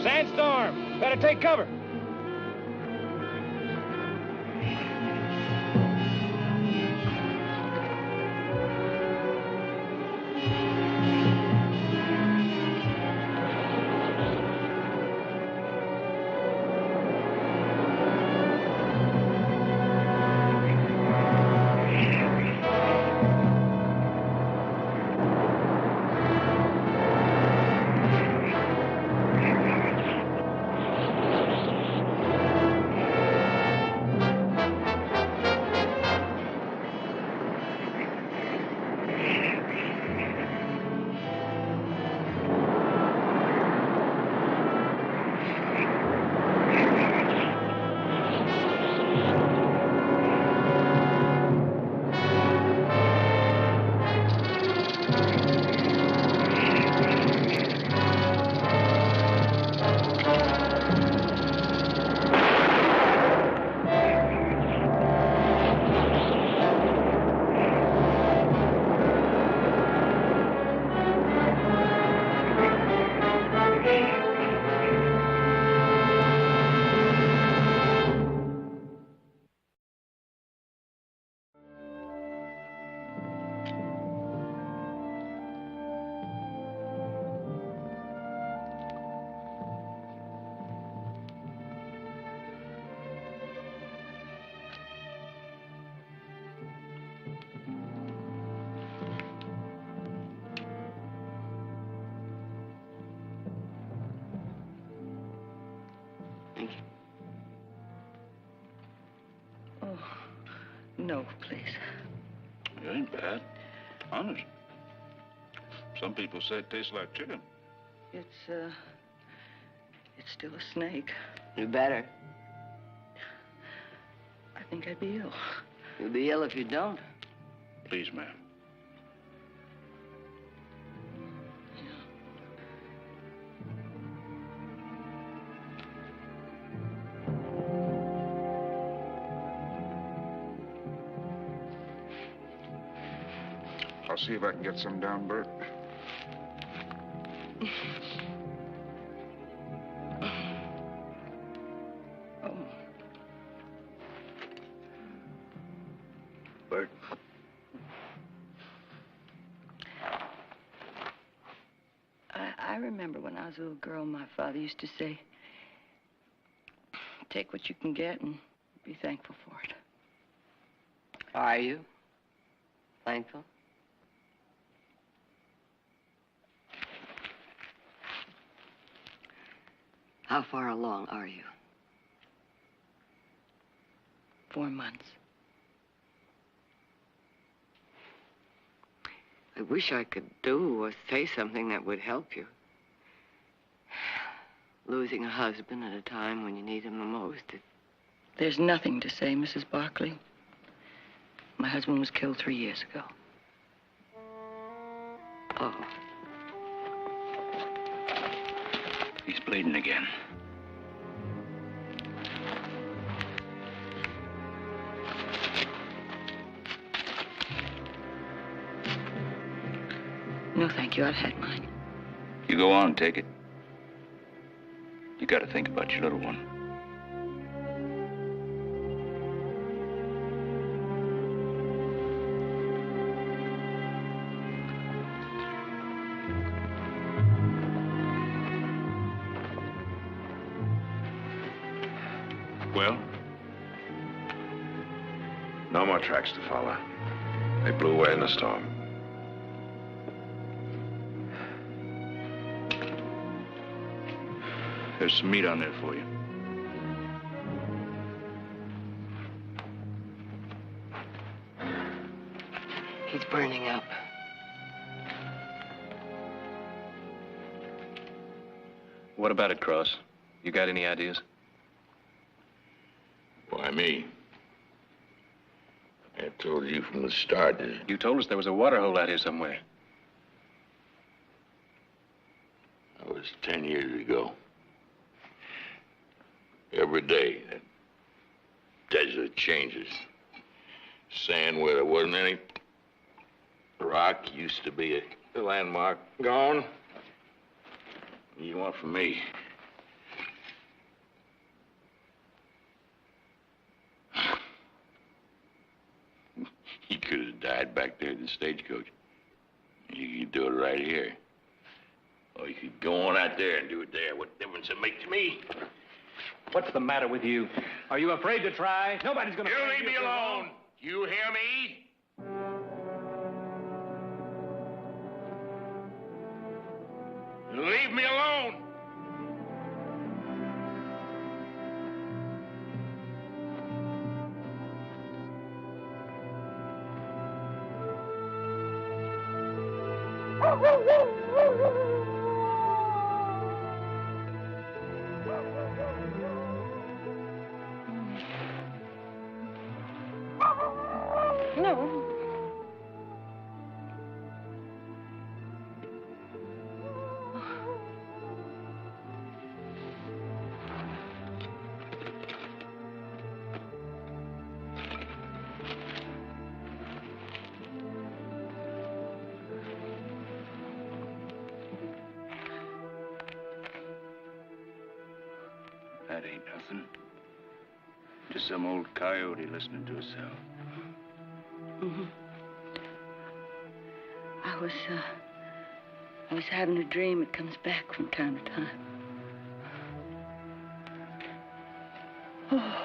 Sandstorm! Better take cover. Thank you. Oh, no, please. It ain't bad. Honest. Some people say it tastes like chicken. It's still a snake. You better. I think I'd be ill. You'll be ill if you don't. Please, ma'am. I'll see if I can get some down, Bert. Bert. I remember when I was a little girl, my father used to say, take what you can get and be thankful for it. Are you thankful? How far along are you? 4 months. I wish I could do or say something that would help you. Losing a husband at a time when you need him the most. There's nothing to say, Mrs. Barkley. My husband was killed 3 years ago. Oh. He's bleeding again. No, thank you. I've had mine. You go on, take it. You gotta think about your little one. No more tracks to follow. They blew away in the storm. There's some meat on there for you. He's burning up. What about it, Cross? You got any ideas? Why me? I told you from the start that... You told us there was a water hole out here somewhere. That was 10 years ago. Every day, that desert changes. Sand where there wasn't any. Rock used to be a landmark. Gone. What do you want from me? You could have died back there at the stagecoach. You could do it right here. Or you could go on out there and do it there. What difference it make to me? What's the matter with you? Are you afraid to try? Nobody's gonna... You leave me alone! You hear me? Leave me alone! No. That ain't nothing. Just some old coyote listening to himself. Mm-hmm. I was having a dream. It comes back from time to time. Oh.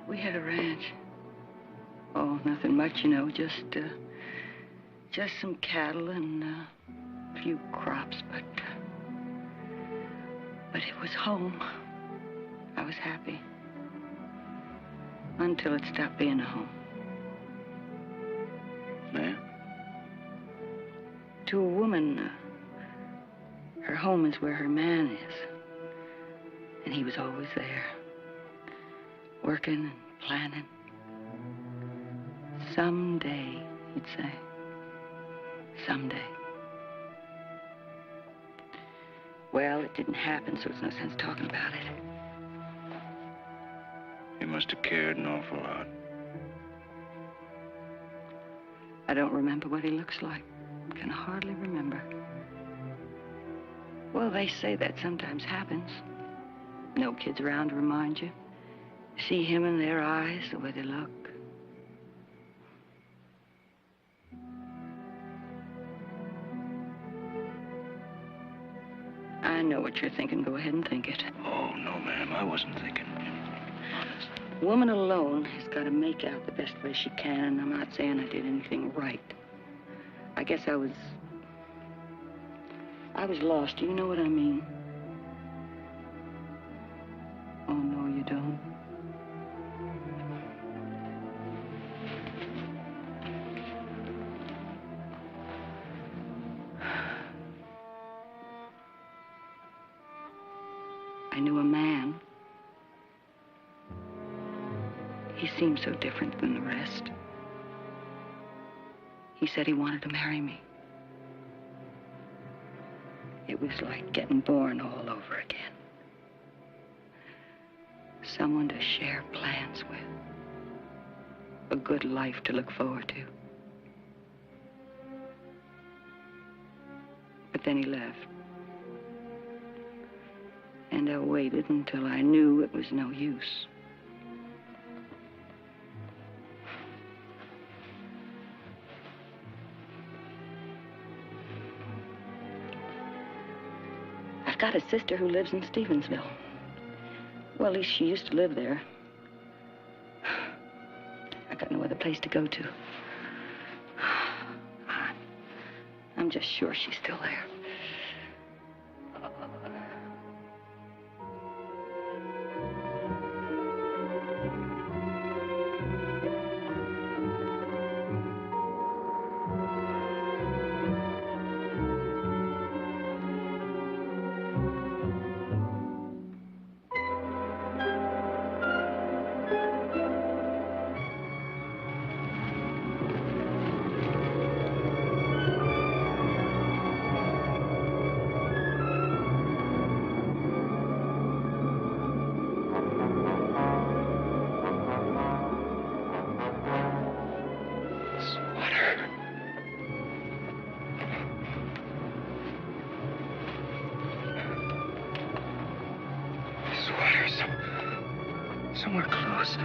We had a ranch. Oh, nothing much, you know, just some cattle and a few crops, but it was home. I was happy. Until it stopped being a home. Man? To a woman, her home is where her man is. And he was always there. Working and planning. Someday, he'd say. Someday. Well, it didn't happen, so it's no sense talking about it. He must have cared an awful lot. I don't remember what he looks like. Can hardly remember. Well, they say that sometimes happens. No kids around to remind you. See him in their eyes, the way they look. I know what you're thinking. Go ahead and think it. Oh, no, ma'am. I wasn't thinking. Woman alone has got to make out the best way she can, and I'm not saying I did anything right. I guess I was lost. Do you know what I mean? Oh, no, you don't. I knew a man. He seemed so different than the rest. He said he wanted to marry me. It was like getting born all over again. Someone to share plans with. A good life to look forward to. But then he left. And I waited until I knew it was no use. I've got a sister who lives in Stevensville. Well, at least she used to live there. I got no other place to go to. I'm just sure she's still there. Somewhere close.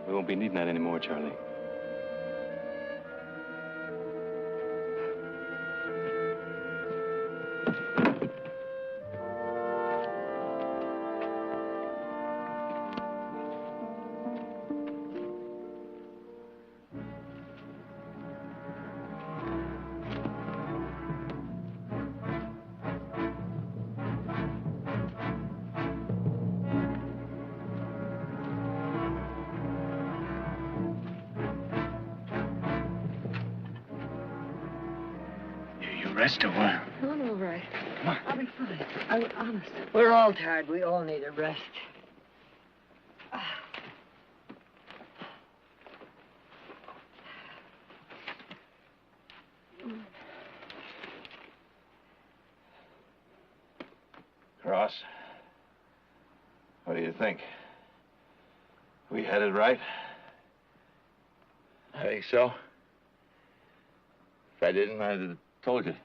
We won't be needing that anymore, Charlie. Rest a while. No, I'm all right. Come on. I'll be fine. Honest. We're all tired. We all need a rest. Cross, what do you think? We headed right? I think so. If I didn't, I'd have told you.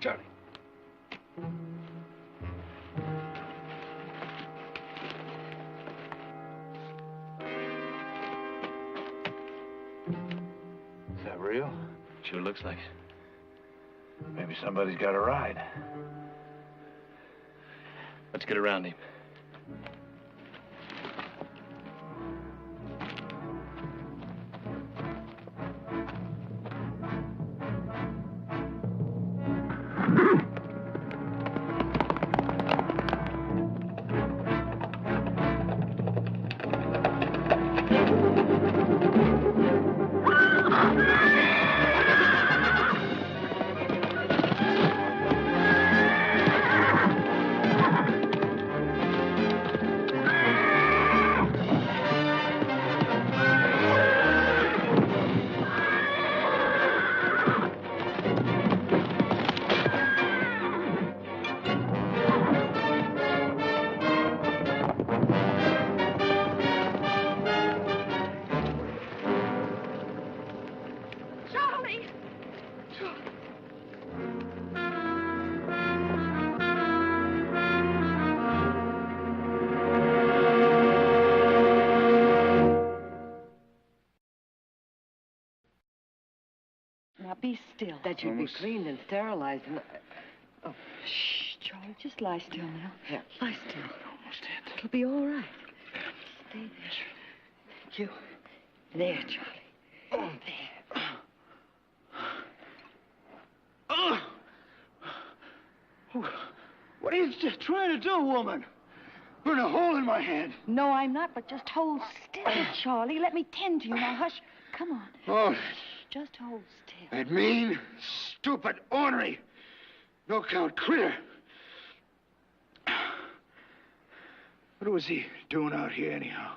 Charlie. Is that real? Sure looks like it. Maybe somebody's got a ride. Let's get around him. be still. That you'd be cleaned and sterilized and... Oh. Shh, Charlie, just lie still now. Yeah. Lie still. Almost dead. It'll be all right. Stay there. Thank you. There, Charlie. Oh, there. What are you trying to do, woman? Burn a hole in my hand. No, I'm not, but just hold still, Charlie. Let me tend to you. Now, hush. Come on. Oh, Just hold still. that mean, stupid, ornery, no-count critter. What was he doing out here, anyhow?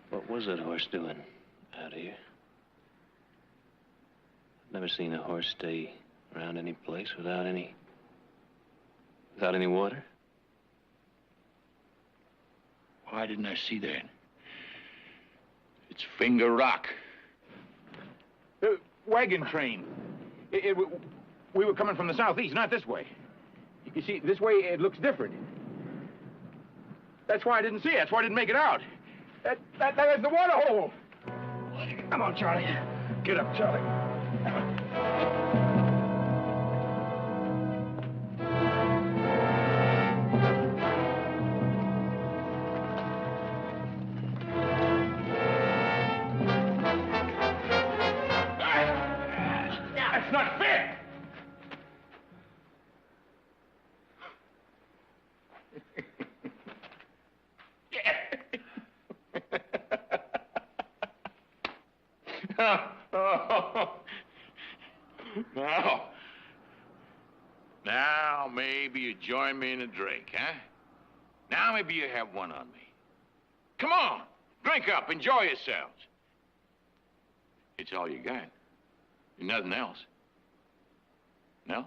What was that horse doing out here? I've never seen a horse stay around any place without any water. Why didn't I see that? It's Finger Rock. Wagon train. We were coming from the southeast, not this way. You see, this way it looks different. That's why I didn't see it. That's why I didn't make it out. That is the water hole. Come on, Charlie. Get up, Charlie. That's not fair. Now, maybe you join me in a drink, huh? Now, maybe you have one on me. Come on, drink up, enjoy yourselves. It's all you got. Nothing else. No?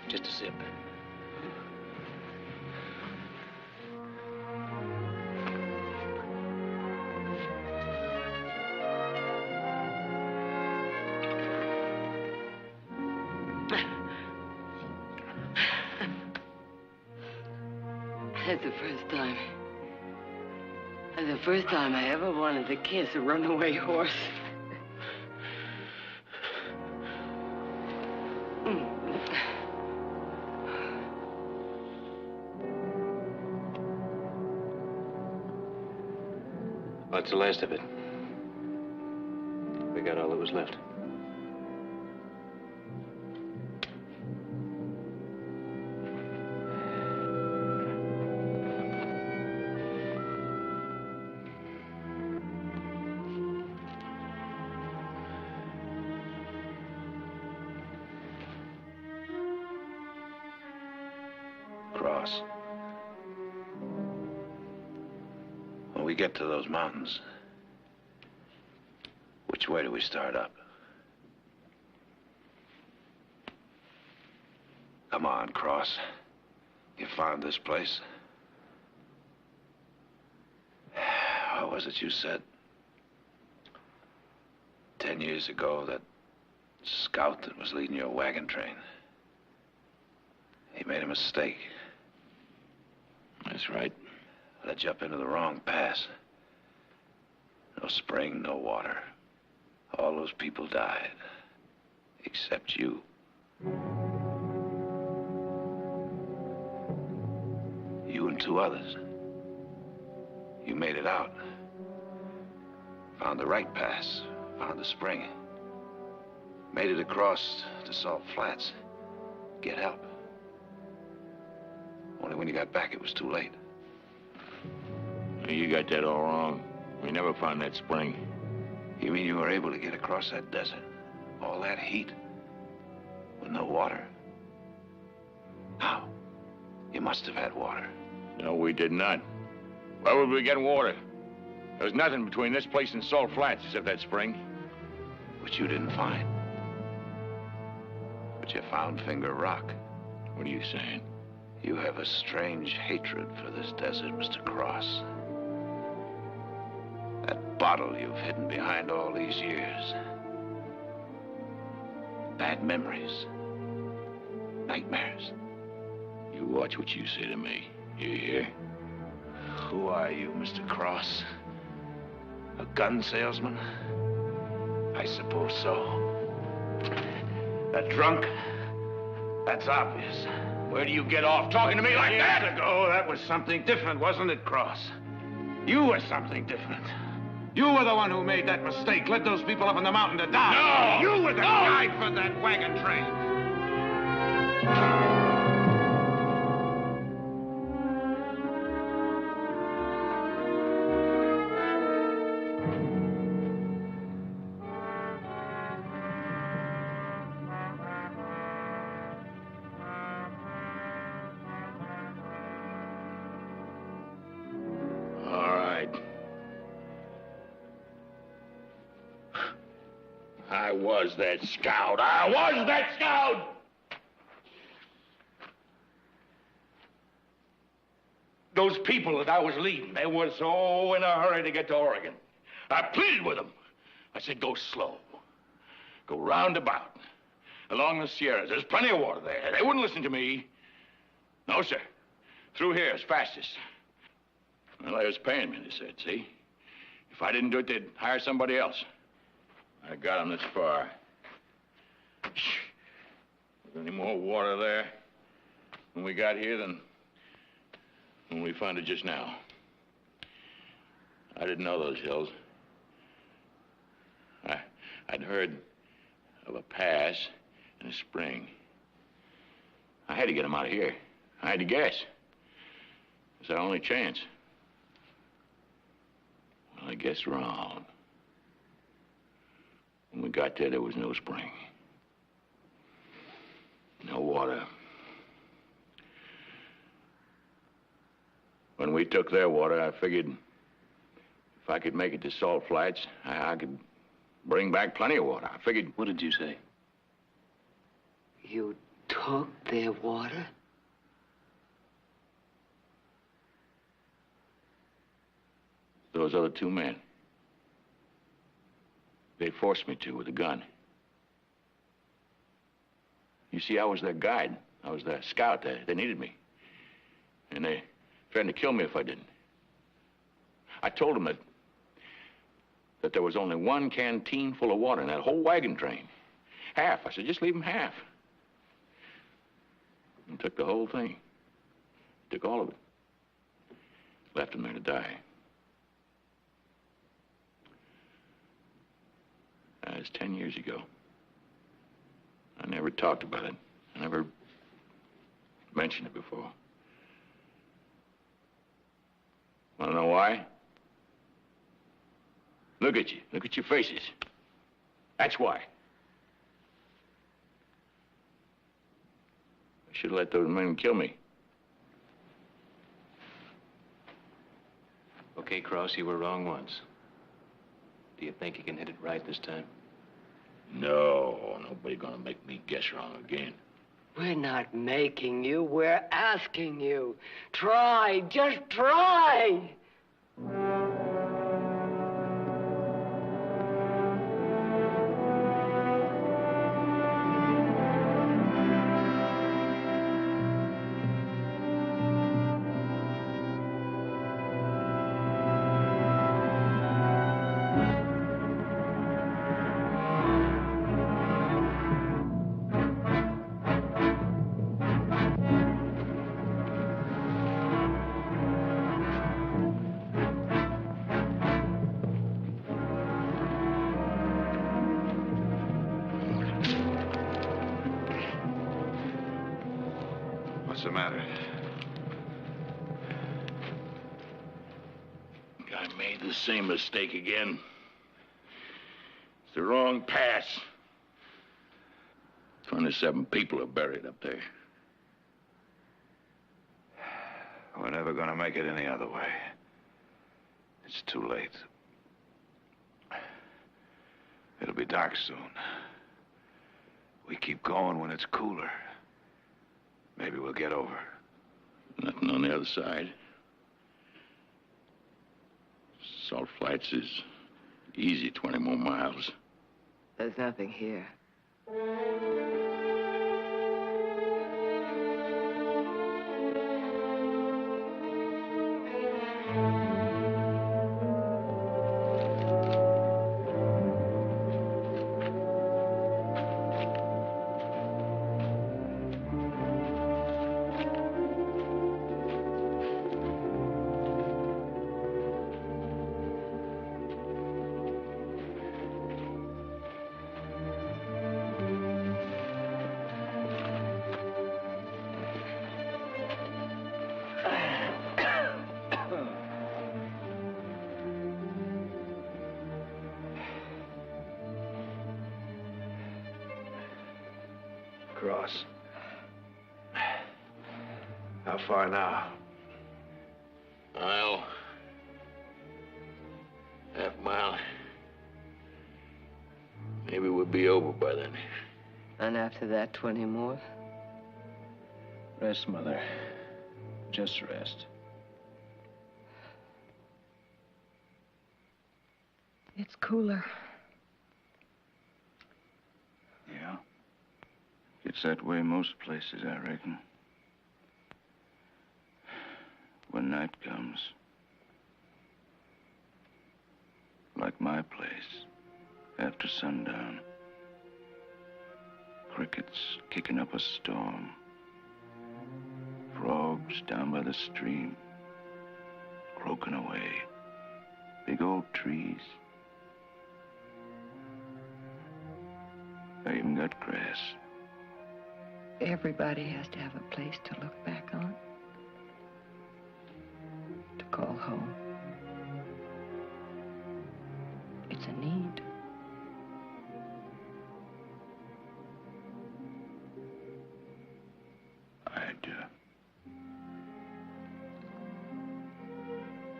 Just a sip. That's the first time. That's the first time I ever wanted to kiss a runaway horse. What's the last of it? We got all that was left. Cross. When we get to those mountains, which Which way do we start up? Come on, Cross. You found this place? What was it you said? 10 years ago, that scout that was leading your wagon train. He made a mistake. That's right. Led you up into the wrong pass. No spring, no water. All those people died. Except you. You and 2 others. You made it out. Found the right pass. Found the spring. Made it across to Salt Flats. Get help. Only when you got back, it was too late. You got that all wrong. We never found that spring. You mean you were able to get across that desert? All that heat? With no water? How? You must have had water. No, we did not. Where would we get water? There was nothing between this place and Salt Flats except that spring. Which you didn't find. But you found Finger Rock. What are you saying? You have a strange hatred for this desert, Mr. Cross. That bottle you've hidden behind all these years. Bad memories. Nightmares. You watch what you say to me. You hear? Who are you, Mr. Cross? A gun salesman? I suppose so. A drunk? That's obvious. Where do you get off talking to me like that? Years ago, that was something different, wasn't it, Cross? You were something different. You were the one who made that mistake, led those people up on the mountain to die. No! You were the guide for that wagon train. I was that scout. I was that scout! Those people that I was leading, they were so in a hurry to get to Oregon. I pleaded with them. I said, go slow. Go roundabout. Along the Sierras. There's plenty of water there. They wouldn't listen to me. No, sir. Through here as fastest. Well, they was paying me, they said, see? If I didn't do it, they'd hire somebody else. I got them this far. Is there any more water there when we got here than when we found it just now? I didn't know those hills. I'd heard of a pass and a spring. I had to get them out of here. I had to guess. It's our only chance. Well, I guessed wrong. When we got there was no spring. No water. When we took their water, I figured if I could make it to Salt Flats, I could bring back plenty of water. I figured... What did you say? You took their water? Those other 2 men. They forced me to with a gun. You see, I was their guide. I was their scout. They needed me. And they threatened to kill me if I didn't. I told them that there was only 1 canteen full of water in that whole wagon train. Half. I said, just leave them half. And took the whole thing. Took all of it. Left them there to die. That was 10 years ago. I never talked about it. I never mentioned it before. Want to know why? Look at you. Look at your faces. That's why. I should have let those men kill me. Okay, Cross, you were wrong once. Do you think he can hit it right this time? No, nobody gonna make me guess wrong again. We're not making you, we're asking you. Try, just try. What's the matter? I made the same mistake again. It's the wrong pass. 27 people are buried up there. We're never gonna make it any other way. It's too late. It'll be dark soon. We keep going when it's cooler. Maybe we'll get over. Nothing on the other side. Salt Flats is easy 20 more miles. There's nothing here. Cross. How far now? Mile. Half mile. Maybe we'll be over by then. And after that, 20 more? Rest, Mother. Just rest. It's cooler. Yeah. It's that way most places, I reckon. When night comes. Like my place, after sundown. Crickets kicking up a storm. Frogs down by the stream. Croaking away. Big old trees. I even got grass. Everybody has to have a place to look back on. To call home. It's a need.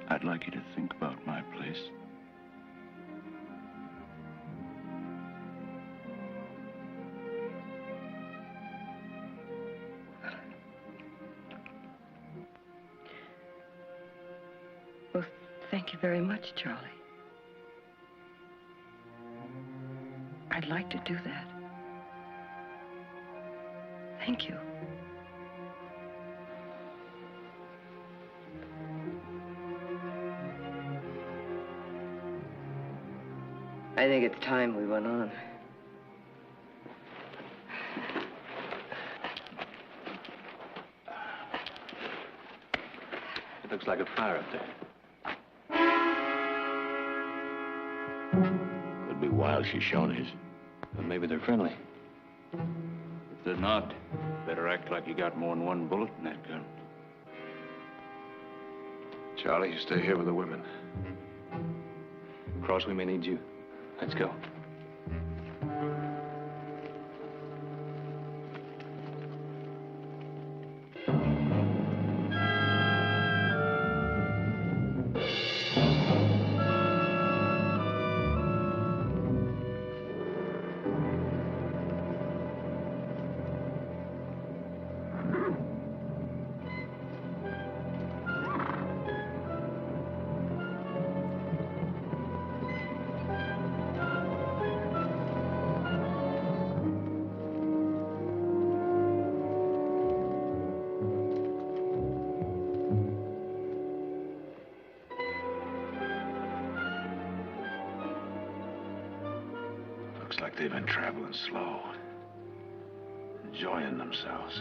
I'd like you to think about my place. Well, thank you very much, Charlie. I'd like to do that. Thank you. I think it's time we went on. It looks like a fire up there. Could be wild Shoshones. But maybe they're friendly. If they're not, better act like you got more than one bullet in that gun. Charlie, you stay here with the women. Cross, we may need you. Let's go. like they've been traveling slow, enjoying themselves.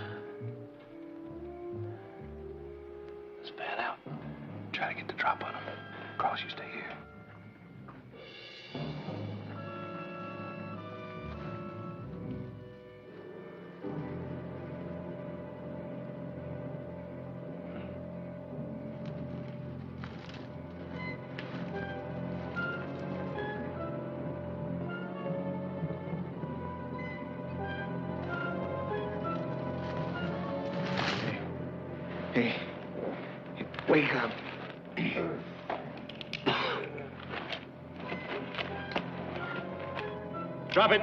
Span out. Try to get the drop on them. Cross, you stay here. Hey, wake up. Drop it.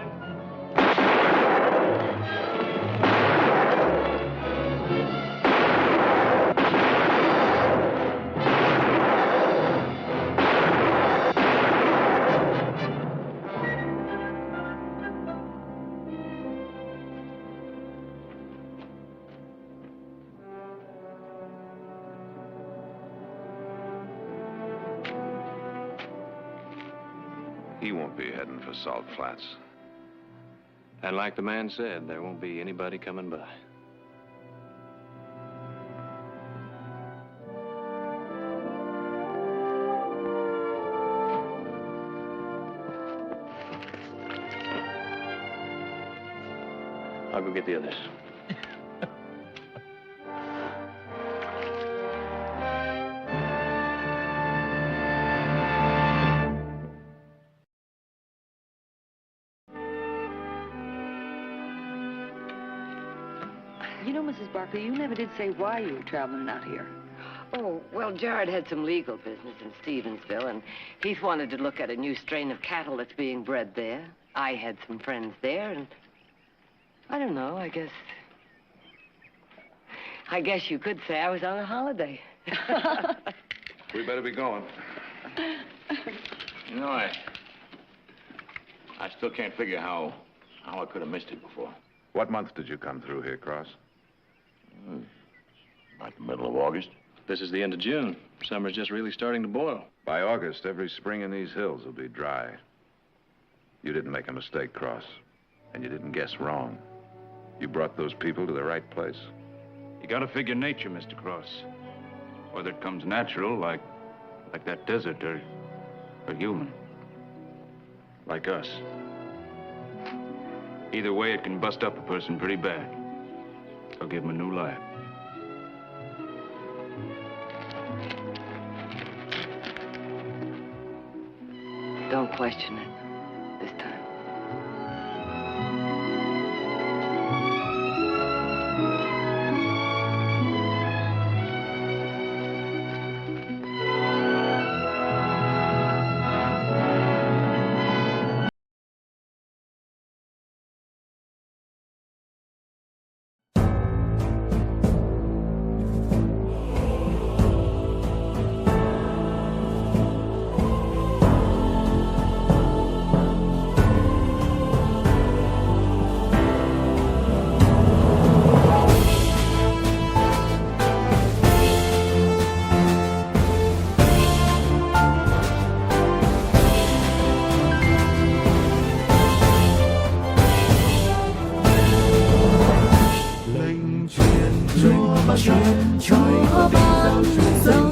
He won't be heading for Salt Flats. And like the man said, there won't be anybody coming by. I'll go get the others. You know, Mrs. Barkley, you never did say why you were traveling out here. Oh, well, Jared had some legal business in Stevensville, and Heath wanted to look at a new strain of cattle that's being bred there. I had some friends there, and I don't know, I guess you could say I was on a holiday. We better be going. You know, I still can't figure how I could have missed it before. What month did you come through here, Cross? Like the middle of August. This is the end of June. Summer's just really starting to boil. By August, every spring in these hills will be dry. You didn't make a mistake, Cross. And you didn't guess wrong. You brought those people to the right place. You gotta figure nature, Mr. Cross. Whether it comes natural, like that desert, or human. Like us. Either way, it can bust up a person pretty bad. Or give him a new life. Don't question it this time. Chúa ban dâng